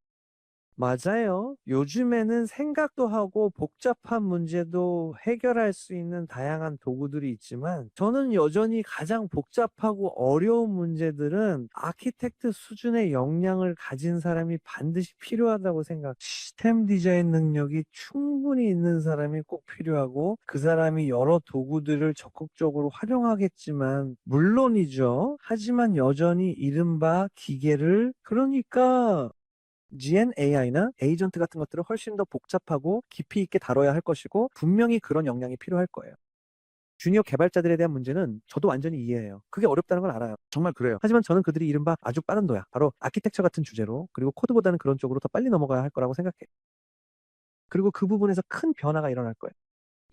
맞아요. 요즘에는 생각도 하고 복잡한 문제도 해결할 수 있는 다양한 도구들이 있지만 저는 여전히 가장 복잡하고 어려운 문제들은 아키텍트 수준의 역량을 가진 사람이 반드시 필요하다고 생각. 시스템 디자인 능력이 충분히 있는 사람이 꼭 필요하고 그 사람이 여러 도구들을 적극적으로 활용하겠지만 물론이죠. 하지만 여전히 이른바 기계를 그러니까 GNAI나 에이전트 같은 것들을 훨씬 더 복잡하고 깊이 있게 다뤄야 할 것이고 분명히 그런 역량이 필요할 거예요. 주니어 개발자들에 대한 문제는 저도 완전히 이해해요. 그게 어렵다는 걸 알아요. 정말 그래요. 하지만 저는 그들이 이른바 아주 빠른 도약, 바로 아키텍처 같은 주제로 그리고 코드보다는 그런 쪽으로 더 빨리 넘어가야 할 거라고 생각해요. 그리고 그 부분에서 큰 변화가 일어날 거예요.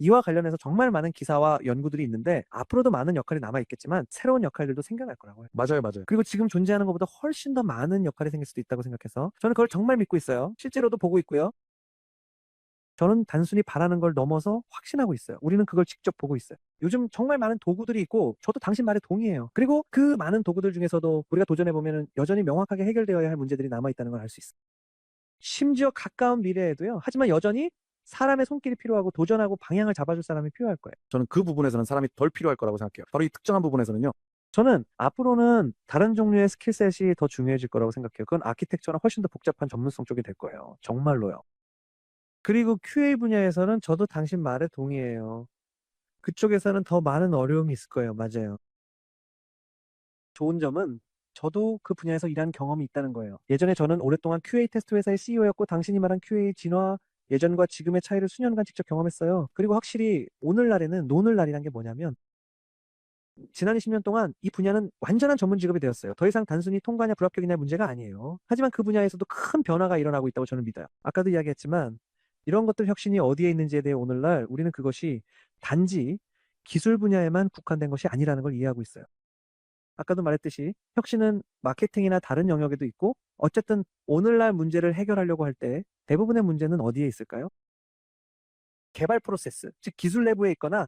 이와 관련해서 정말 많은 기사와 연구들이 있는데 앞으로도 많은 역할이 남아있겠지만 새로운 역할들도 생겨날 거라고 해요. 맞아요, 맞아요. 그리고 지금 존재하는 것보다 훨씬 더 많은 역할이 생길 수도 있다고 생각해서 저는 그걸 정말 믿고 있어요. 실제로도 보고 있고요. 저는 단순히 바라는 걸 넘어서 확신하고 있어요. 우리는 그걸 직접 보고 있어요. 요즘 정말 많은 도구들이 있고 저도 당신 말에 동의해요. 그리고 그 많은 도구들 중에서도 우리가 도전해보면 여전히 명확하게 해결되어야 할 문제들이 남아있다는 걸 알 수 있어요. 심지어 가까운 미래에도요. 하지만 여전히 사람의 손길이 필요하고 도전하고 방향을 잡아줄 사람이 필요할 거예요. 저는 그 부분에서는 사람이 덜 필요할 거라고 생각해요. 바로 이 특정한 부분에서는요. 저는 앞으로는 다른 종류의 스킬셋이 더 중요해질 거라고 생각해요. 그건 아키텍처랑 훨씬 더 복잡한 전문성 쪽이 될 거예요. 정말로요. 그리고 QA 분야에서는 저도 당신 말에 동의해요. 그쪽에서는 더 많은 어려움이 있을 거예요. 맞아요. 좋은 점은 저도 그 분야에서 일한 경험이 있다는 거예요. 예전에 저는 오랫동안 QA 테스트 회사의 CEO였고 당신이 말한 QA 진화 예전과 지금의 차이를 수년간 직접 경험했어요. 그리고 확실히 오늘날에는 노늘날이란 게 뭐냐면 지난 20년 동안 이 분야는 완전한 전문 직업이 되었어요. 더 이상 단순히 통과냐 불합격이냐 문제가 아니에요. 하지만 그 분야에서도 큰 변화가 일어나고 있다고 저는 믿어요. 아까도 이야기했지만 이런 것들 혁신이 어디에 있는지에 대해 오늘날 우리는 그것이 단지 기술 분야에만 국한된 것이 아니라는 걸 이해하고 있어요. 아까도 말했듯이 혁신은 마케팅이나 다른 영역에도 있고 어쨌든 오늘날 문제를 해결하려고 할 때 대부분의 문제는 어디에 있을까요? 개발 프로세스, 즉 기술 내부에 있거나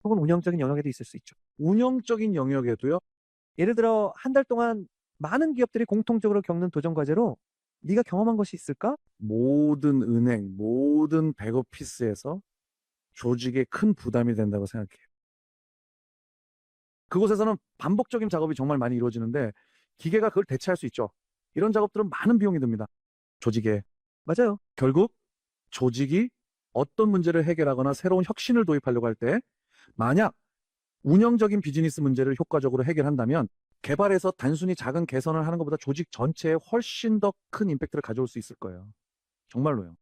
혹은 운영적인 영역에도 있을 수 있죠. 운영적인 영역에도요. 예를 들어 한 달 동안 많은 기업들이 공통적으로 겪는 도전 과제로 네가 경험한 것이 있을까? 모든 은행, 모든 백오피스에서 조직에 큰 부담이 된다고 생각해요. 그곳에서는 반복적인 작업이 정말 많이 이루어지는데 기계가 그걸 대체할 수 있죠. 이런 작업들은 많은 비용이 듭니다. 조직에. 맞아요. 결국 조직이 어떤 문제를 해결하거나 새로운 혁신을 도입하려고 할 때 만약 운영적인 비즈니스 문제를 효과적으로 해결한다면 개발에서 단순히 작은 개선을 하는 것보다 조직 전체에 훨씬 더 큰 임팩트를 가져올 수 있을 거예요. 정말로요.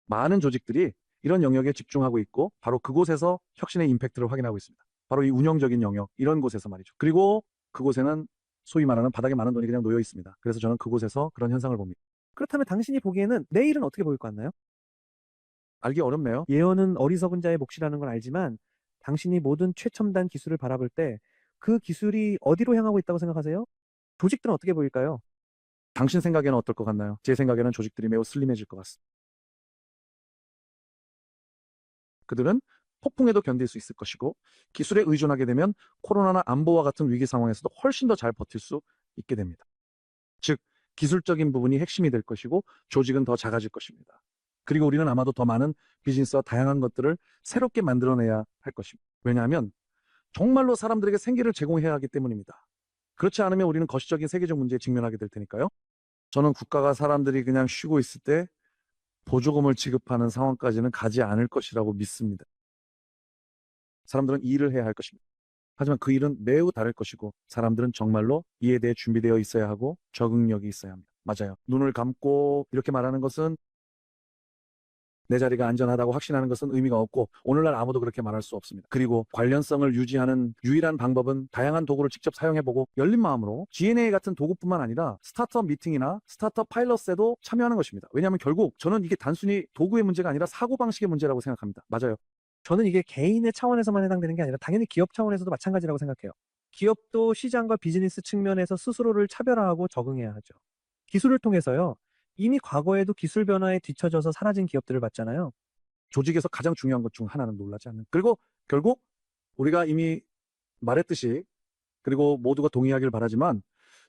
많은 조직들이 이런 영역에 집중하고 있고 바로 그곳에서 혁신의 임팩트를 확인하고 있습니다. 바로 이 운영적인 영역, 이런 곳에서 말이죠. 그리고 그곳에는 소위 말하는 바닥에 많은 돈이 그냥 놓여 있습니다. 그래서 저는 그곳에서 그런 현상을 봅니다. 그렇다면 당신이 보기에는 내일은 어떻게 보일 것 같나요? 알기 어렵네요. 예언은 어리석은 자의 몫이라는 걸 알지만 당신이 모든 최첨단 기술을 바라볼 때 그 기술이 어디로 향하고 있다고 생각하세요? 조직들은 어떻게 보일까요? 당신 생각에는 어떨 것 같나요? 제 생각에는 조직들이 매우 슬림해질 것 같습니다. 그들은 폭풍에도 견딜 수 있을 것이고 기술에 의존하게 되면 코로나나 안보와 같은 위기 상황에서도 훨씬 더 잘 버틸 수 있게 됩니다. 즉, 기술적인 부분이 핵심이 될 것이고 조직은 더 작아질 것입니다. 그리고 우리는 아마도 더 많은 비즈니스와 다양한 것들을 새롭게 만들어내야 할 것입니다. 왜냐하면 정말로 사람들에게 생계를 제공해야 하기 때문입니다. 그렇지 않으면 우리는 거시적인 세계적 문제에 직면하게 될 테니까요. 저는 국가가 사람들이 그냥 쉬고 있을 때 보조금을 지급하는 상황까지는 가지 않을 것이라고 믿습니다. 사람들은 일을 해야 할 것입니다. 하지만 그 일은 매우 다를 것이고 사람들은 정말로 이에 대해 준비되어 있어야 하고 적응력이 있어야 합니다. 맞아요. 눈을 감고 이렇게 말하는 것은 내 자리가 안전하다고 확신하는 것은 의미가 없고 오늘날 아무도 그렇게 말할 수 없습니다. 그리고 관련성을 유지하는 유일한 방법은 다양한 도구를 직접 사용해보고 열린 마음으로 G&A 같은 도구뿐만 아니라 스타트업 미팅이나 스타트업 파일럿에도 참여하는 것입니다. 왜냐하면 결국 저는 이게 단순히 도구의 문제가 아니라 사고방식의 문제라고 생각합니다. 맞아요. 저는 이게 개인의 차원에서만 해당되는 게 아니라 당연히 기업 차원에서도 마찬가지라고 생각해요. 기업도 시장과 비즈니스 측면에서 스스로를 차별화하고 적응해야 하죠. 기술을 통해서요. 이미 과거에도 기술 변화에 뒤처져서 사라진 기업들을 봤잖아요. 조직에서 가장 중요한 것 중 하나는 놀라지 않는. 그리고 결국 우리가 이미 말했듯이 그리고 모두가 동의하길 바라지만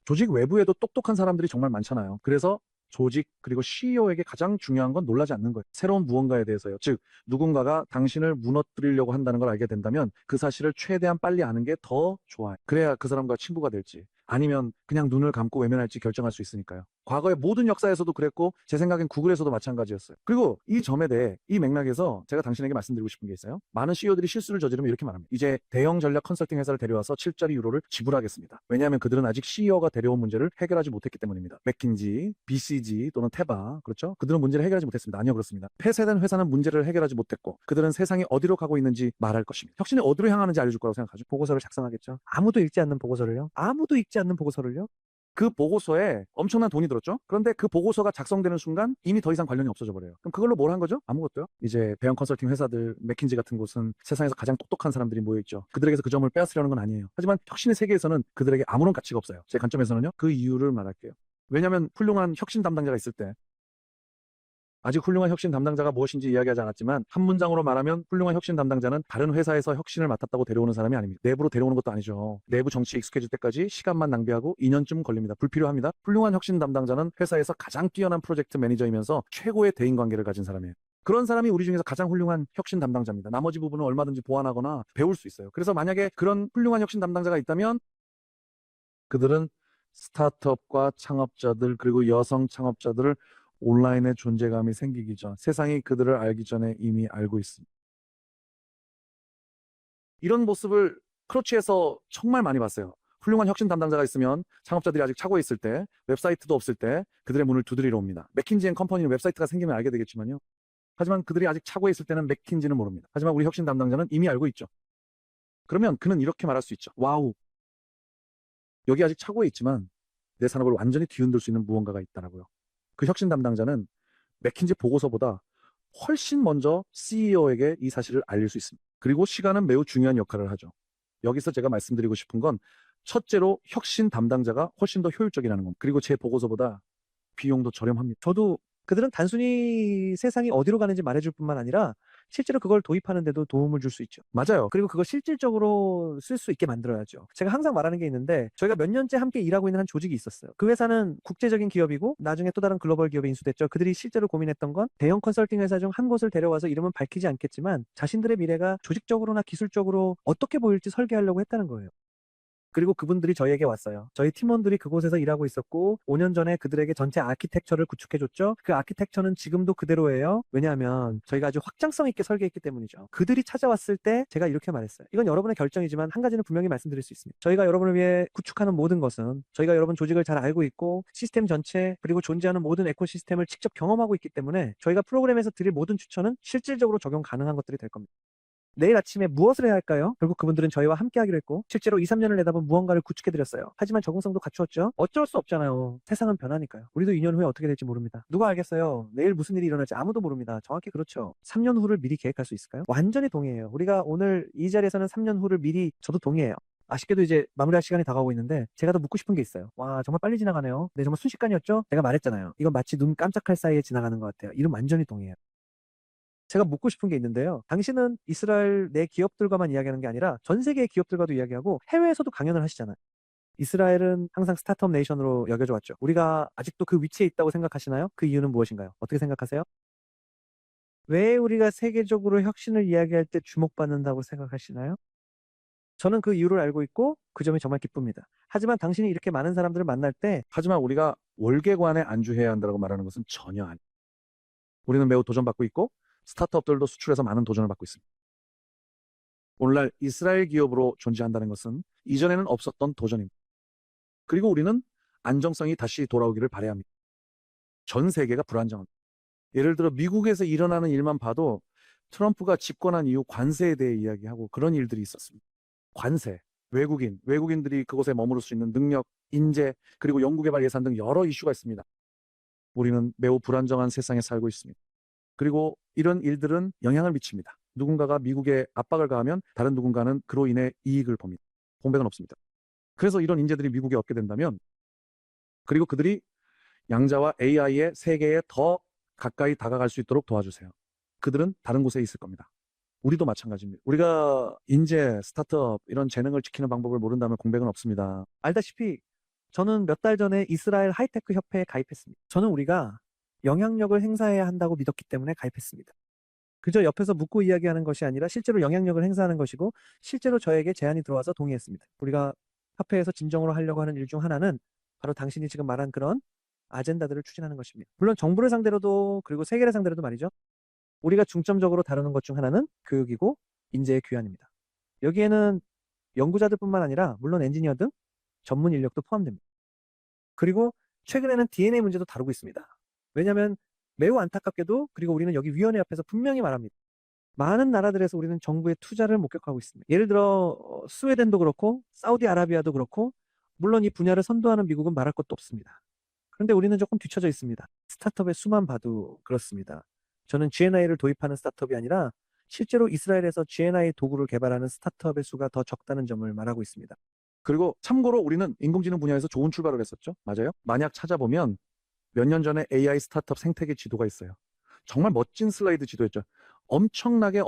조직 외부에도 똑똑한 사람들이 정말 많잖아요. 그래서 조직 그리고 CEO에게 가장 중요한 건 놀라지 않는 거예요. 새로운 무언가에 대해서요. 즉 누군가가 당신을 무너뜨리려고 한다는 걸 알게 된다면 그 사실을 최대한 빨리 아는 게 더 좋아요. 그래야 그 사람과 친구가 될지 아니면 그냥 눈을 감고 외면할지 결정할 수 있으니까요. 과거의 모든 역사에서도 그랬고 제 생각엔 구글에서도 마찬가지였어요. 그리고 이 점에 대해 이 맥락에서 제가 당신에게 말씀드리고 싶은 게 있어요. 많은 CEO들이 실수를 저지르면 이렇게 말합니다. 이제 대형 전략 컨설팅 회사를 데려와서 7자리 유로를 지불하겠습니다. 왜냐하면 그들은 아직 CEO가 데려온 문제를 해결하지 못했기 때문입니다. 맥킨지, BCG 또는 테바 그렇죠? 그들은 문제를 해결하지 못했습니다. 아니요 그렇습니다. 폐쇄된 회사는 문제를 해결하지 못했고 그들은 세상이 어디로 가고 있는지 말할 것입니다. 혁신이 어디로 향하는지 알려줄 거라고 생각하죠. 보고서를 작성하겠죠. 아무도 읽지 않는 보고서를요. 아무도 읽지 않는 보고서를요. 그 보고서에 엄청난 돈이 들었죠. 그런데 그 보고서가 작성되는 순간 이미 더 이상 관련이 없어져 버려요. 그럼 그걸로 뭘 한 거죠? 아무것도요. 이제 대형 컨설팅 회사들, 맥킨지 같은 곳은 세상에서 가장 똑똑한 사람들이 모여있죠. 그들에게서 그 점을 빼앗으려는 건 아니에요. 하지만 혁신의 세계에서는 그들에게 아무런 가치가 없어요. 제 관점에서는요. 그 이유를 말할게요. 왜냐하면 훌륭한 혁신 담당자가 있을 때 아직 훌륭한 혁신 담당자가 무엇인지 이야기하지 않았지만 한 문장으로 말하면 훌륭한 혁신 담당자는 다른 회사에서 혁신을 맡았다고 데려오는 사람이 아닙니다. 내부로 데려오는 것도 아니죠. 내부 정치에 익숙해질 때까지 시간만 낭비하고 2년쯤 걸립니다. 불필요합니다. 훌륭한 혁신 담당자는 회사에서 가장 뛰어난 프로젝트 매니저이면서 최고의 대인관계를 가진 사람이에요. 그런 사람이 우리 중에서 가장 훌륭한 혁신 담당자입니다. 나머지 부분은 얼마든지 보완하거나 배울 수 있어요. 그래서 만약에 그런 훌륭한 혁신 담당자가 있다면 그들은 스타트업과 창업자들 그리고 여성 창업자들을 온라인의 존재감이 생기기 전, 세상이 그들을 알기 전에 이미 알고 있습니다. 이런 모습을 크로치에서 정말 많이 봤어요. 훌륭한 혁신 담당자가 있으면 창업자들이 아직 차고에 있을 때, 웹사이트도 없을 때 그들의 문을 두드리러 옵니다. 맥킨지 앤 컴퍼니는 웹사이트가 생기면 알게 되겠지만요. 하지만 그들이 아직 차고에 있을 때는 맥킨지는 모릅니다. 하지만 우리 혁신 담당자는 이미 알고 있죠. 그러면 그는 이렇게 말할 수 있죠. 와우, 여기 아직 차고에 있지만 내 산업을 완전히 뒤흔들 수 있는 무언가가 있다라고요. 그 혁신 담당자는 맥킨지 보고서보다 훨씬 먼저 CEO에게 이 사실을 알릴 수 있습니다. 그리고 시간은 매우 중요한 역할을 하죠. 여기서 제가 말씀드리고 싶은 건 첫째로 혁신 담당자가 훨씬 더 효율적이라는 겁니다. 그리고 제 보고서보다 비용도 저렴합니다. 저도 그들은 단순히 세상이 어디로 가는지 말해줄 뿐만 아니라 실제로 그걸 도입하는 데도 도움을 줄 수 있죠. 맞아요. 그리고 그걸 실질적으로 쓸 수 있게 만들어야죠. 제가 항상 말하는 게 있는데 저희가 몇 년째 함께 일하고 있는 한 조직이 있었어요. 그 회사는 국제적인 기업이고 나중에 또 다른 글로벌 기업에 인수됐죠. 그들이 실제로 고민했던 건 대형 컨설팅 회사 중 한 곳을 데려와서 이름은 밝히지 않겠지만 자신들의 미래가 조직적으로나 기술적으로 어떻게 보일지 설계하려고 했다는 거예요. 그리고 그분들이 저희에게 왔어요. 저희 팀원들이 그곳에서 일하고 있었고 5년 전에 그들에게 전체 아키텍처를 구축해줬죠. 그 아키텍처는 지금도 그대로예요. 왜냐하면 저희가 아주 확장성 있게 설계했기 때문이죠. 그들이 찾아왔을 때 제가 이렇게 말했어요. 이건 여러분의 결정이지만 한 가지는 분명히 말씀드릴 수 있습니다. 저희가 여러분을 위해 구축하는 모든 것은 저희가 여러분 조직을 잘 알고 있고 시스템 전체 그리고 존재하는 모든 에코시스템을 직접 경험하고 있기 때문에 저희가 프로그램에서 드릴 모든 추천은 실질적으로 적용 가능한 것들이 될 겁니다. 내일 아침에 무엇을 해야 할까요? 결국 그분들은 저희와 함께 하기로 했고 실제로 2, 3년을 내다본 무언가를 구축해드렸어요. 하지만 적응성도 갖추었죠. 어쩔 수 없잖아요. 세상은 변하니까요. 우리도 2년 후에 어떻게 될지 모릅니다. 누가 알겠어요? 내일 무슨 일이 일어날지 아무도 모릅니다. 정확히 그렇죠. 3년 후를 미리 계획할 수 있을까요? 완전히 동의해요. 우리가 오늘 이 자리에서는 3년 후를 미리 저도 동의해요. 아쉽게도 이제 마무리할 시간이 다가오고 있는데 제가 더 묻고 싶은 게 있어요. 와, 정말 빨리 지나가네요. 네, 정말 순식간이었죠? 제가 말했잖아요. 이건 마치 눈 깜짝할 사이에 지나가는 것 같아요. 이름 완전히 동의해요. 제가 묻고 싶은 게 있는데요. 당신은 이스라엘 내 기업들과만 이야기하는 게 아니라 전 세계의 기업들과도 이야기하고 해외에서도 강연을 하시잖아요. 이스라엘은 항상 스타트업 네이션으로 여겨져 왔죠. 우리가 아직도 그 위치에 있다고 생각하시나요? 그 이유는 무엇인가요? 어떻게 생각하세요? 왜 우리가 세계적으로 혁신을 이야기할 때 주목받는다고 생각하시나요? 저는 그 이유를 알고 있고 그 점이 정말 기쁩니다. 하지만 당신이 이렇게 많은 사람들을 만날 때 하지만 우리가 월계관에 안주해야 한다고 말하는 것은 전혀 아니에요. 우리는 매우 도전받고 있고 스타트업들도 수출해서 많은 도전을 받고 있습니다. 오늘날 이스라엘 기업으로 존재한다는 것은 이전에는 없었던 도전입니다. 그리고 우리는 안정성이 다시 돌아오기를 바라야 합니다. 전 세계가 불안정합니다. 예를 들어 미국에서 일어나는 일만 봐도 트럼프가 집권한 이후 관세에 대해 이야기하고 그런 일들이 있었습니다. 관세, 외국인들이 그곳에 머무를 수 있는 능력, 인재, 그리고 연구개발 예산 등 여러 이슈가 있습니다. 우리는 매우 불안정한 세상에 살고 있습니다. 그리고 이런 일들은 영향을 미칩니다. 누군가가 미국에 압박을 가하면 다른 누군가는 그로 인해 이익을 봅니다. 공백은 없습니다. 그래서 이런 인재들이 미국에 얻게 된다면 그리고 그들이 양자와 AI의 세계에 더 가까이 다가갈 수 있도록 도와주세요. 그들은 다른 곳에 있을 겁니다. 우리도 마찬가지입니다. 우리가 인재, 스타트업 이런 재능을 지키는 방법을 모른다면 공백은 없습니다. 알다시피 저는 몇 달 전에 이스라엘 하이테크 협회에 가입했습니다. 저는 우리가 영향력을 행사해야 한다고 믿었기 때문에 가입했습니다. 그저 옆에서 묻고 이야기하는 것이 아니라 실제로 영향력을 행사하는 것이고 실제로 저에게 제안이 들어와서 동의했습니다. 우리가 협회에서 진정으로 하려고 하는 일 중 하나는 바로 당신이 지금 말한 그런 아젠다들을 추진하는 것입니다. 물론 정부를 상대로도 그리고 세계를 상대로도 말이죠. 우리가 중점적으로 다루는 것 중 하나는 교육이고 인재의 귀환입니다. 여기에는 연구자들뿐만 아니라 물론 엔지니어 등 전문 인력도 포함됩니다. 그리고 최근에는 DNA 문제도 다루고 있습니다. 왜냐하면 매우 안타깝게도 그리고 우리는 여기 위원회 앞에서 분명히 말합니다. 많은 나라들에서 우리는 정부의 투자를 목격하고 있습니다. 예를 들어 스웨덴도 그렇고 사우디아라비아도 그렇고 물론 이 분야를 선도하는 미국은 말할 것도 없습니다. 그런데 우리는 조금 뒤처져 있습니다. 스타트업의 수만 봐도 그렇습니다. 저는 GNI를 도입하는 스타트업이 아니라 실제로 이스라엘에서 GNI 도구를 개발하는 스타트업의 수가 더 적다는 점을 말하고 있습니다. 그리고 참고로 우리는 인공지능 분야에서 좋은 출발을 했었죠. 맞아요? 만약 찾아보면 몇 년 전에 AI 스타트업 생태계 지도가 있어요. 정말 멋진 슬라이드 지도였죠. 엄청나게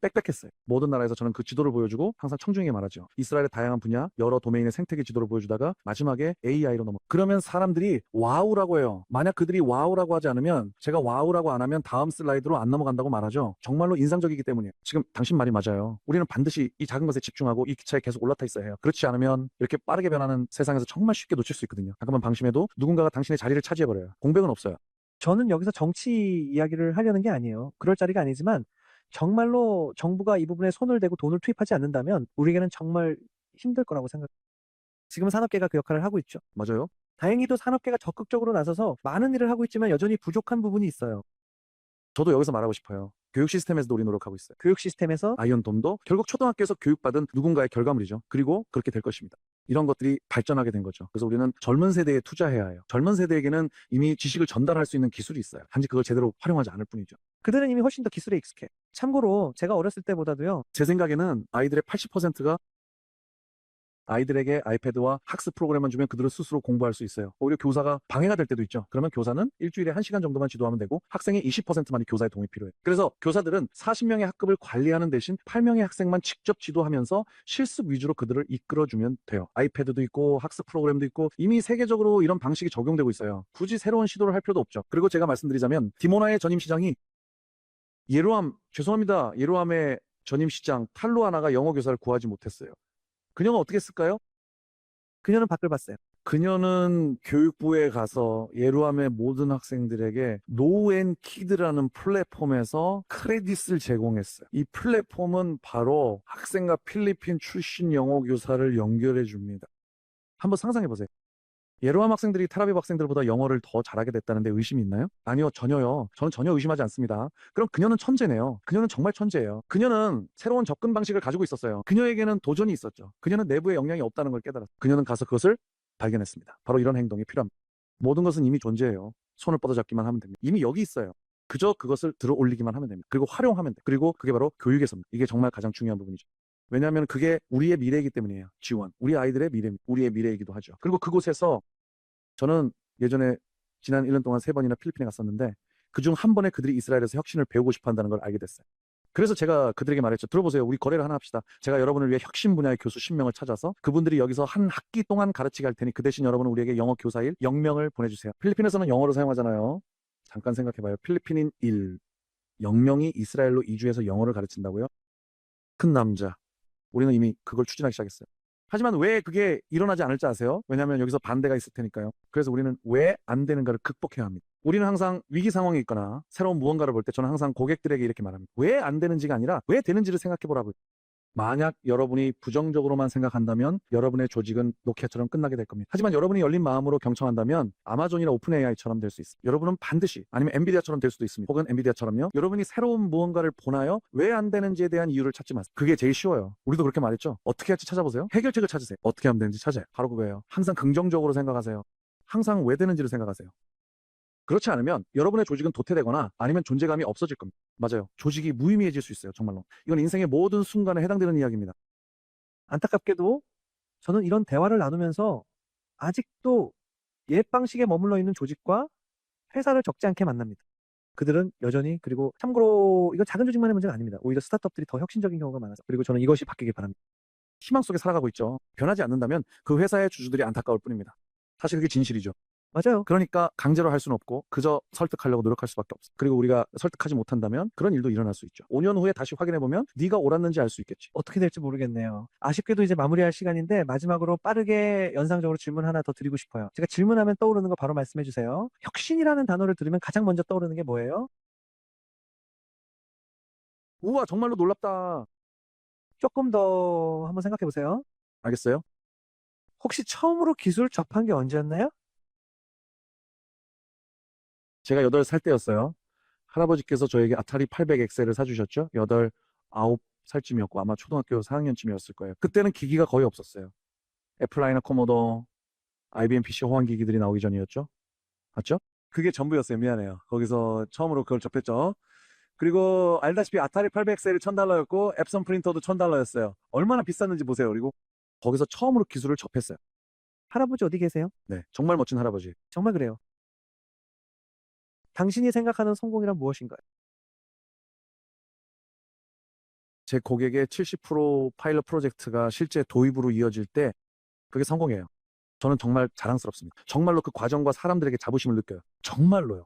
빽빽했어요. 모든 나라에서 저는 그 지도를 보여주고 항상 청중에게 말하죠. 이스라엘의 다양한 분야, 여러 도메인의 생태계 지도를 보여주다가 마지막에 AI로 넘어. 그러면 사람들이 와우라고 해요. 만약 그들이 와우라고 하지 않으면 제가 와우라고 안 하면 다음 슬라이드로 안 넘어간다고 말하죠. 정말로 인상적이기 때문이에요. 지금 당신 말이 맞아요. 우리는 반드시 이 작은 것에 집중하고 이 기차에 계속 올라타 있어야 해요. 그렇지 않으면 이렇게 빠르게 변하는 세상에서 정말 쉽게 놓칠 수 있거든요. 잠깐만 방심해도 누군가가 당신의 자리를 차지해버려요. 공백은 없어요. 저는 여기서 정치 이야기를 하려는 게 아니에요. 그럴 자리가 아니지만 정말로 정부가 이 부분에 손을 대고 돈을 투입하지 않는다면 우리에게는 정말 힘들 거라고 생각해요. 지금 산업계가 그 역할을 하고 있죠. 맞아요. 다행히도 산업계가 적극적으로 나서서 많은 일을 하고 있지만 여전히 부족한 부분이 있어요. 저도 여기서 말하고 싶어요. 교육 시스템에서도 우리 노력하고 있어요. 교육 시스템에서 아이언돔도 결국 초등학교에서 교육받은 누군가의 결과물이죠. 그리고 그렇게 될 것입니다. 이런 것들이 발전하게 된 거죠. 그래서 우리는 젊은 세대에 투자해야 해요. 젊은 세대에게는 이미 지식을 전달할 수 있는 기술이 있어요. 단지 그걸 제대로 활용하지 않을 뿐이죠. 그들은 이미 훨씬 더 기술에 익숙해. 참고로 제가 어렸을 때보다도요. 제 생각에는 아이들의 80%가 아이들에게 아이패드와 학습 프로그램만 주면 그들은 스스로 공부할 수 있어요. 오히려 교사가 방해가 될 때도 있죠. 그러면 교사는 일주일에 1시간 정도만 지도하면 되고 학생의 20%만이 교사의 도움이 필요해요. 그래서 교사들은 40명의 학급을 관리하는 대신 8명의 학생만 직접 지도하면서 실습 위주로 그들을 이끌어주면 돼요. 아이패드도 있고 학습 프로그램도 있고 이미 세계적으로 이런 방식이 적용되고 있어요. 굳이 새로운 시도를 할 필요도 없죠. 그리고 제가 말씀드리자면 디모나의 전임시장이 예로함의 전임시장 탈루아나가 영어 교사를 구하지 못했어요. 그녀가 어떻게 했을까요? 그녀는 밖을 봤어요. 그녀는 교육부에 가서 예루함의 모든 학생들에게 노앤키드라는 플랫폼에서 크레딧을 제공했어요. 이 플랫폼은 바로 학생과 필리핀 출신 영어 교사를 연결해 줍니다. 한번 상상해 보세요. 예로함 학생들이 텔아비브 학생들보다 영어를 더 잘하게 됐다는데 의심이 있나요? 아니요, 전혀요. 저는 전혀 의심하지 않습니다. 그럼 그녀는 천재네요. 그녀는 정말 천재예요. 그녀는 새로운 접근 방식을 가지고 있었어요. 그녀에게는 도전이 있었죠. 그녀는 내부에 역량이 없다는 걸 깨달았어요. 그녀는 가서 그것을 발견했습니다. 바로 이런 행동이 필요합니다. 모든 것은 이미 존재해요. 손을 뻗어잡기만 하면 됩니다. 이미 여기 있어요. 그저 그것을 들어 올리기만 하면 됩니다. 그리고 활용하면 돼요. 그리고 그게 바로 교육에서입니다. 이게 정말 가장 중요한 부분이죠. 왜냐하면 그게 우리의 미래이기 때문이에요. 지원. 우리 아이들의 미래, 우리의 미래이기도 하죠. 그리고 그곳에서 저는 예전에 지난 1년 동안 3번이나 필리핀에 갔었는데 그중 한 번에 그들이 이스라엘에서 혁신을 배우고 싶어 한다는 걸 알게 됐어요. 그래서 제가 그들에게 말했죠. 들어보세요. 우리 거래를 하나 합시다. 제가 여러분을 위해 혁신 분야의 교수 10명을 찾아서 그분들이 여기서 한 학기 동안 가르치게 할 테니 그 대신 여러분은 우리에게 영어 교사일 0명을 보내주세요. 필리핀에서는 영어를 사용하잖아요. 잠깐 생각해봐요. 필리핀인 1, 0명이 이스라엘로 이주해서 영어를 가르친다고요? 큰 남자. 우리는 이미 그걸 추진하기 시작했어요. 하지만 왜 그게 일어나지 않을지 아세요? 왜냐하면 여기서 반대가 있을 테니까요. 그래서 우리는 왜 안 되는가를 극복해야 합니다. 우리는 항상 위기 상황이 있거나 새로운 무언가를 볼 때 저는 항상 고객들에게 이렇게 말합니다. 왜 안 되는지가 아니라 왜 되는지를 생각해 보라고요. 만약 여러분이 부정적으로만 생각한다면 여러분의 조직은 노키아처럼 끝나게 될 겁니다. 하지만 여러분이 열린 마음으로 경청한다면 아마존이나 오픈 AI처럼 될 수 있습니다. 여러분은 반드시 아니면 엔비디아처럼 될 수도 있습니다. 혹은 엔비디아처럼요. 여러분이 새로운 무언가를 보나요? 왜 안 되는지에 대한 이유를 찾지 마세요. 그게 제일 쉬워요. 우리도 그렇게 말했죠. 어떻게 할지 찾아보세요. 해결책을 찾으세요. 어떻게 하면 되는지 찾아요. 바로 그거예요. 항상 긍정적으로 생각하세요. 항상 왜 되는지를 생각하세요. 그렇지 않으면 여러분의 조직은 도태되거나 아니면 존재감이 없어질 겁니다. 맞아요. 조직이 무의미해질 수 있어요. 정말로. 이건 인생의 모든 순간에 해당되는 이야기입니다. 안타깝게도 저는 이런 대화를 나누면서 아직도 옛 방식에 머물러 있는 조직과 회사를 적지 않게 만납니다. 그들은 여전히, 그리고 참고로 이건 작은 조직만의 문제가 아닙니다. 오히려 스타트업들이 더 혁신적인 경우가 많아서. 그리고 저는 이것이 바뀌길 바랍니다. 희망 속에 살아가고 있죠. 변하지 않는다면 그 회사의 주주들이 안타까울 뿐입니다. 사실 그게 진실이죠. 맞아요. 그러니까 강제로 할 수는 없고 그저 설득하려고 노력할 수밖에 없어요. 그리고 우리가 설득하지 못한다면 그런 일도 일어날 수 있죠. 5년 후에 다시 확인해보면 네가 옳았는지 알 수 있겠지. 어떻게 될지 모르겠네요. 아쉽게도 이제 마무리할 시간인데 마지막으로 빠르게 연상적으로 질문 하나 더 드리고 싶어요. 제가 질문하면 떠오르는 거 바로 말씀해 주세요. 혁신이라는 단어를 들으면 가장 먼저 떠오르는 게 뭐예요? 우와, 정말로 놀랍다. 조금 더 한번 생각해 보세요. 알겠어요? 혹시 처음으로 기술 접한 게 언제였나요? 제가 8살 때였어요. 할아버지께서 저에게 아타리 800XL을 사주셨죠. 8, 9살쯤이었고 아마 초등학교 4학년쯤이었을 거예요. 그때는 기기가 거의 없었어요. 애플라이나 코모도, IBM PC 호환 기기들이 나오기 전이었죠. 맞죠? 그게 전부였어요. 미안해요. 거기서 처음으로 그걸 접했죠. 그리고 알다시피 아타리 800XL이 $1,000였고 앱선 프린터도 $1,000였어요. 얼마나 비쌌는지 보세요. 그리고 거기서 처음으로 기술을 접했어요. 할아버지 어디 계세요? 네, 정말 멋진 할아버지. 정말 그래요. 당신이 생각하는 성공이란 무엇인가요? 제 고객의 70% 파일럿 프로젝트가 실제 도입으로 이어질 때 그게 성공이에요. 저는 정말 자랑스럽습니다. 정말로 그 과정과 사람들에게 자부심을 느껴요. 정말로요.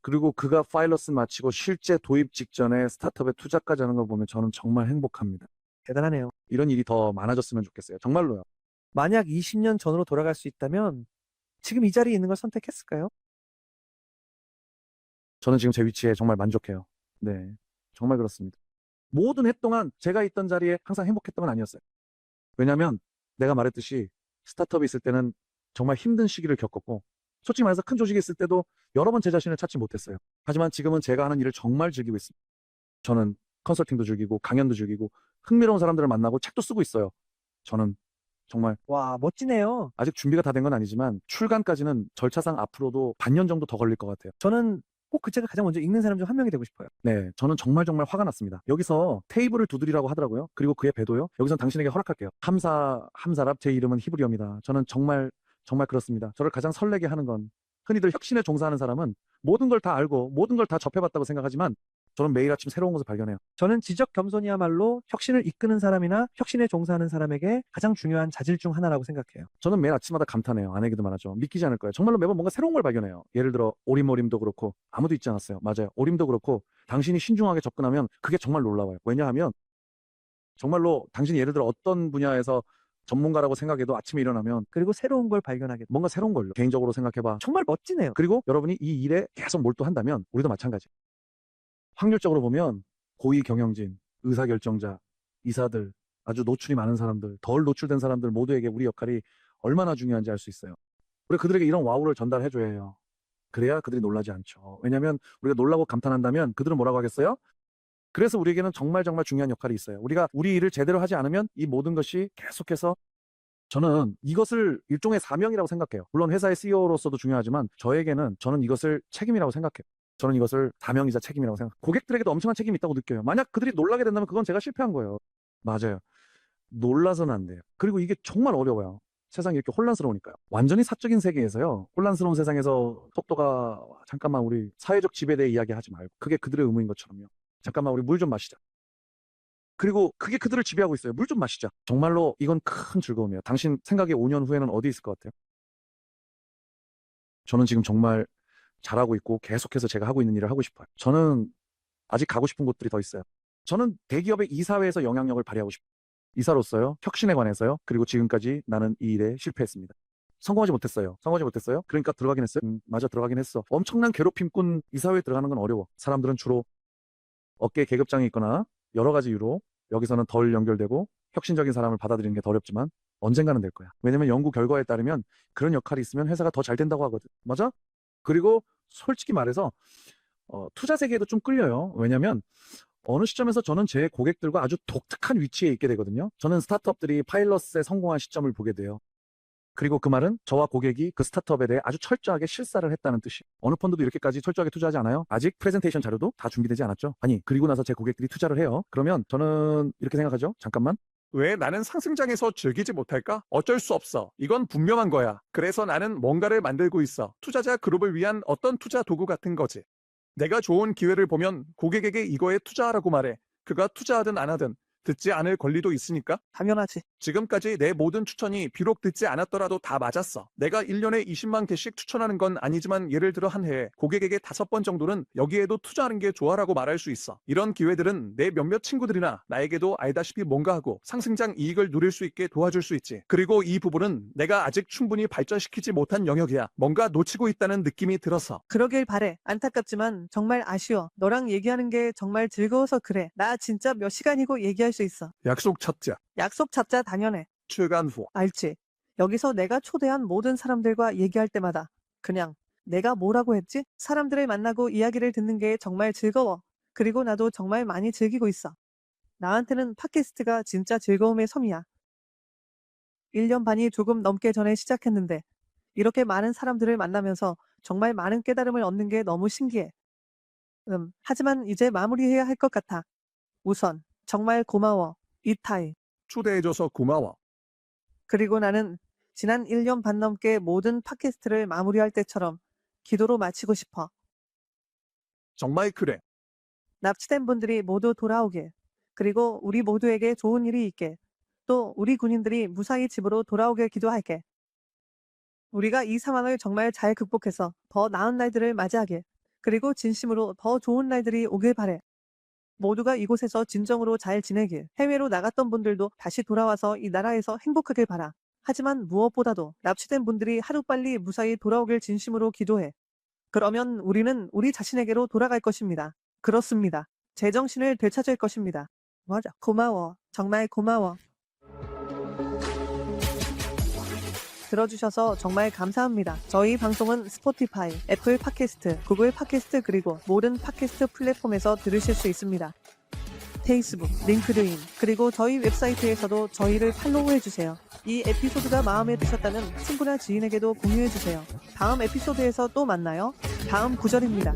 그리고 그가 파일럿을 마치고 실제 도입 직전에 스타트업에 투자까지 하는 걸 보면 저는 정말 행복합니다. 대단하네요. 이런 일이 더 많아졌으면 좋겠어요. 정말로요. 만약 20년 전으로 돌아갈 수 있다면 지금 이 자리에 있는 걸 선택했을까요? 저는 지금 제 위치에 정말 만족해요. 네, 정말 그렇습니다. 모든 해 동안 제가 있던 자리에 항상 행복했던 건 아니었어요. 왜냐하면 내가 말했듯이 스타트업이 있을 때는 정말 힘든 시기를 겪었고 솔직히 말해서 큰 조직이 있을 때도 여러 번 제 자신을 찾지 못했어요. 하지만 지금은 제가 하는 일을 정말 즐기고 있습니다. 저는 컨설팅도 즐기고 강연도 즐기고 흥미로운 사람들을 만나고 책도 쓰고 있어요. 저는 정말 와, 멋지네요. 아직 준비가 다 된 건 아니지만 출간까지는 절차상 앞으로도 반년 정도 더 걸릴 것 같아요. 저는 꼭 그 책을 가장 먼저 읽는 사람 중 한 명이 되고 싶어요. 네, 저는 정말 화가 났습니다. 여기서 테이블을 두드리라고 하더라고요. 그리고 그의 배도요. 여기선 당신에게 허락할게요. 함사랍 제 이름은 히브리어입니다. 저는 정말 그렇습니다. 저를 가장 설레게 하는 건 흔히들 혁신에 종사하는 사람은 모든 걸 다 알고 모든 걸 다 접해봤다고 생각하지만 저는 매일 아침 새로운 것을 발견해요. 저는 지적 겸손이야말로 혁신을 이끄는 사람이나 혁신에 종사하는 사람에게 가장 중요한 자질 중 하나라고 생각해요. 저는 매일 아침마다 감탄해요. 아내에게도 말하죠. 믿기지 않을 거예요. 정말로 매번 뭔가 새로운 걸 발견해요. 예를 들어 오림도 그렇고 아무도 있지 않았어요. 맞아요. 오림도 그렇고 당신이 신중하게 접근하면 그게 정말 놀라워요. 왜냐하면 정말로 당신이 예를 들어 어떤 분야에서 전문가라고 생각해도 아침에 일어나면 그리고 새로운 걸 발견하게 돼요. 뭔가 새로운 걸로 개인적으로 생각해봐. 정말 멋지네요. 그리고 여러분이 이 일에 계속 몰두한다면 우리도 마찬가지. 확률적으로 보면 고위 경영진, 의사결정자, 이사들, 아주 노출이 많은 사람들, 덜 노출된 사람들 모두에게 우리 역할이 얼마나 중요한지 알 수 있어요. 우리가 그들에게 이런 와우를 전달해줘야 해요. 그래야 그들이 놀라지 않죠. 왜냐하면 우리가 놀라고 감탄한다면 그들은 뭐라고 하겠어요? 그래서 우리에게는 정말 중요한 역할이 있어요. 우리가 우리 일을 제대로 하지 않으면 이 모든 것이 계속해서, 저는 이것을 일종의 사명이라고 생각해요. 물론 회사의 CEO로서도 중요하지만 저는 이것을 책임이라고 생각해요. 저는 이것을 사명이자 책임이라고 생각해요. 고객들에게도 엄청난 책임이 있다고 느껴요. 만약 그들이 놀라게 된다면 그건 제가 실패한 거예요. 맞아요. 놀라서는 안 돼요. 그리고 이게 정말 어려워요. 세상이 이렇게 혼란스러우니까요. 완전히 사적인 세계에서요. 혼란스러운 세상에서 속도가, 잠깐만 우리 사회적 지배에 대해 이야기하지 말고, 그게 그들의 의무인 것처럼요. 잠깐만 우리 물 좀 마시자. 그리고 그게 그들을 지배하고 있어요. 물 좀 마시자. 정말로 이건 큰 즐거움이에요. 당신 생각에 5년 후에는 어디 있을 것 같아요? 저는 지금 정말 잘하고 있고 계속해서 제가 하고 있는 일을 하고 싶어요. 저는 아직 가고 싶은 곳들이 더 있어요. 저는 대기업의 이사회에서 영향력을 발휘하고 싶어요. 이사로서요. 혁신에 관해서요. 그리고 지금까지 나는 이 일에 실패했습니다. 성공하지 못했어요. 그러니까 들어가긴 했어요. 맞아, 들어가긴 했어. 엄청난 괴롭힘꾼 이사회에 들어가는 건 어려워. 사람들은 주로 어깨에 계급장이 있거나 여러 가지 이유로 여기서는 덜 연결되고 혁신적인 사람을 받아들이는 게 더 어렵지만 언젠가는 될 거야. 왜냐면 연구 결과에 따르면 그런 역할이 있으면 회사가 더 잘 된다고 하거든. 맞아? 그리고 솔직히 말해서 투자 세계에도 좀 끌려요. 왜냐면 어느 시점에서 저는 제 고객들과 아주 독특한 위치에 있게 되거든요. 저는 스타트업들이 파일럿에 성공한 시점을 보게 돼요. 그리고 그 말은 저와 고객이 그 스타트업에 대해 아주 철저하게 실사를 했다는 뜻이에요. 어느 펀드도 이렇게까지 철저하게 투자하지 않아요? 아직 프레젠테이션 자료도 다 준비되지 않았죠? 아니, 그리고 나서 제 고객들이 투자를 해요. 그러면 저는 이렇게 생각하죠. 잠깐만. 왜 나는 상승장에서 즐기지 못할까? 어쩔 수 없어. 이건 분명한 거야. 그래서 나는 뭔가를 만들고 있어. 투자자 그룹을 위한 어떤 투자 도구 같은 거지. 내가 좋은 기회를 보면 고객에게 이거에 투자하라고 말해. 그가 투자하든 안 하든 듣지 않을 권리도 있으니까. 당연하지. 지금까지 내 모든 추천이 비록 듣지 않았더라도 다 맞았어. 내가 1년에 20만 개씩 추천하는 건 아니지만 예를 들어 한 해에 고객에게 5번 정도는 여기에도 투자하는 게 좋아라고 말할 수 있어. 이런 기회들은 내 몇몇 친구들이나 나에게도 알다시피 뭔가 하고 상승장 이익을 누릴 수 있게 도와줄 수 있지. 그리고 이 부분은 내가 아직 충분히 발전시키지 못한 영역이야. 뭔가 놓치고 있다는 느낌이 들어서. 그러길 바래. 안타깝지만 정말 아쉬워. 너랑 얘기하는 게 정말 즐거워서 그래. 나 진짜 몇 시간이고 얘기할 수 있어. 약속 찾자. 약속 잡자. 당연해. 출간 후. 알지? 여기서 내가 초대한 모든 사람들과 얘기할 때마다 그냥 내가 뭐라고 했지? 사람들을 만나고 이야기를 듣는 게 정말 즐거워. 그리고 나도 정말 많이 즐기고 있어. 나한테는 팟캐스트가 진짜 즐거움의 섬이야. 1년 반이 조금 넘게 전에 시작했는데 이렇게 많은 사람들을 만나면서 정말 많은 깨달음을 얻는 게 너무 신기해. 하지만 이제 마무리해야 할 것 같아. 우선 정말 고마워. 이타이. 초대해줘서 고마워. 그리고 나는 지난 1년 반 넘게 모든 팟캐스트를 마무리할 때처럼 기도로 마치고 싶어. 정말 그래. 납치된 분들이 모두 돌아오길. 그리고 우리 모두에게 좋은 일이 있게. 또 우리 군인들이 무사히 집으로 돌아오길 기도할게. 우리가 이 상황을 정말 잘 극복해서 더 나은 날들을 맞이하길. 그리고 진심으로 더 좋은 날들이 오길 바래. 모두가 이곳에서 진정으로 잘 지내길. 해외로 나갔던 분들도 다시 돌아와서 이 나라에서 행복하길 바라. 하지만 무엇보다도 납치된 분들이 하루빨리 무사히 돌아오길 진심으로 기도해. 그러면 우리는 우리 자신에게로 돌아갈 것입니다. 그렇습니다. 제정신을 되찾을 것입니다. 맞아. 고마워. 정말 고마워. 들어주셔서 정말 감사합니다. 저희 방송은 스포티파이, 애플 팟캐스트, 구글 팟캐스트 그리고 모든 팟캐스트 플랫폼에서 들으실 수 있습니다. 페이스북, 링크드인, 그리고 저희 웹사이트에서도 저희를 팔로우해주세요. 이 에피소드가 마음에 드셨다면 친구나 지인에게도 공유해주세요. 다음 에피소드에서 또 만나요. 다음 구절입니다.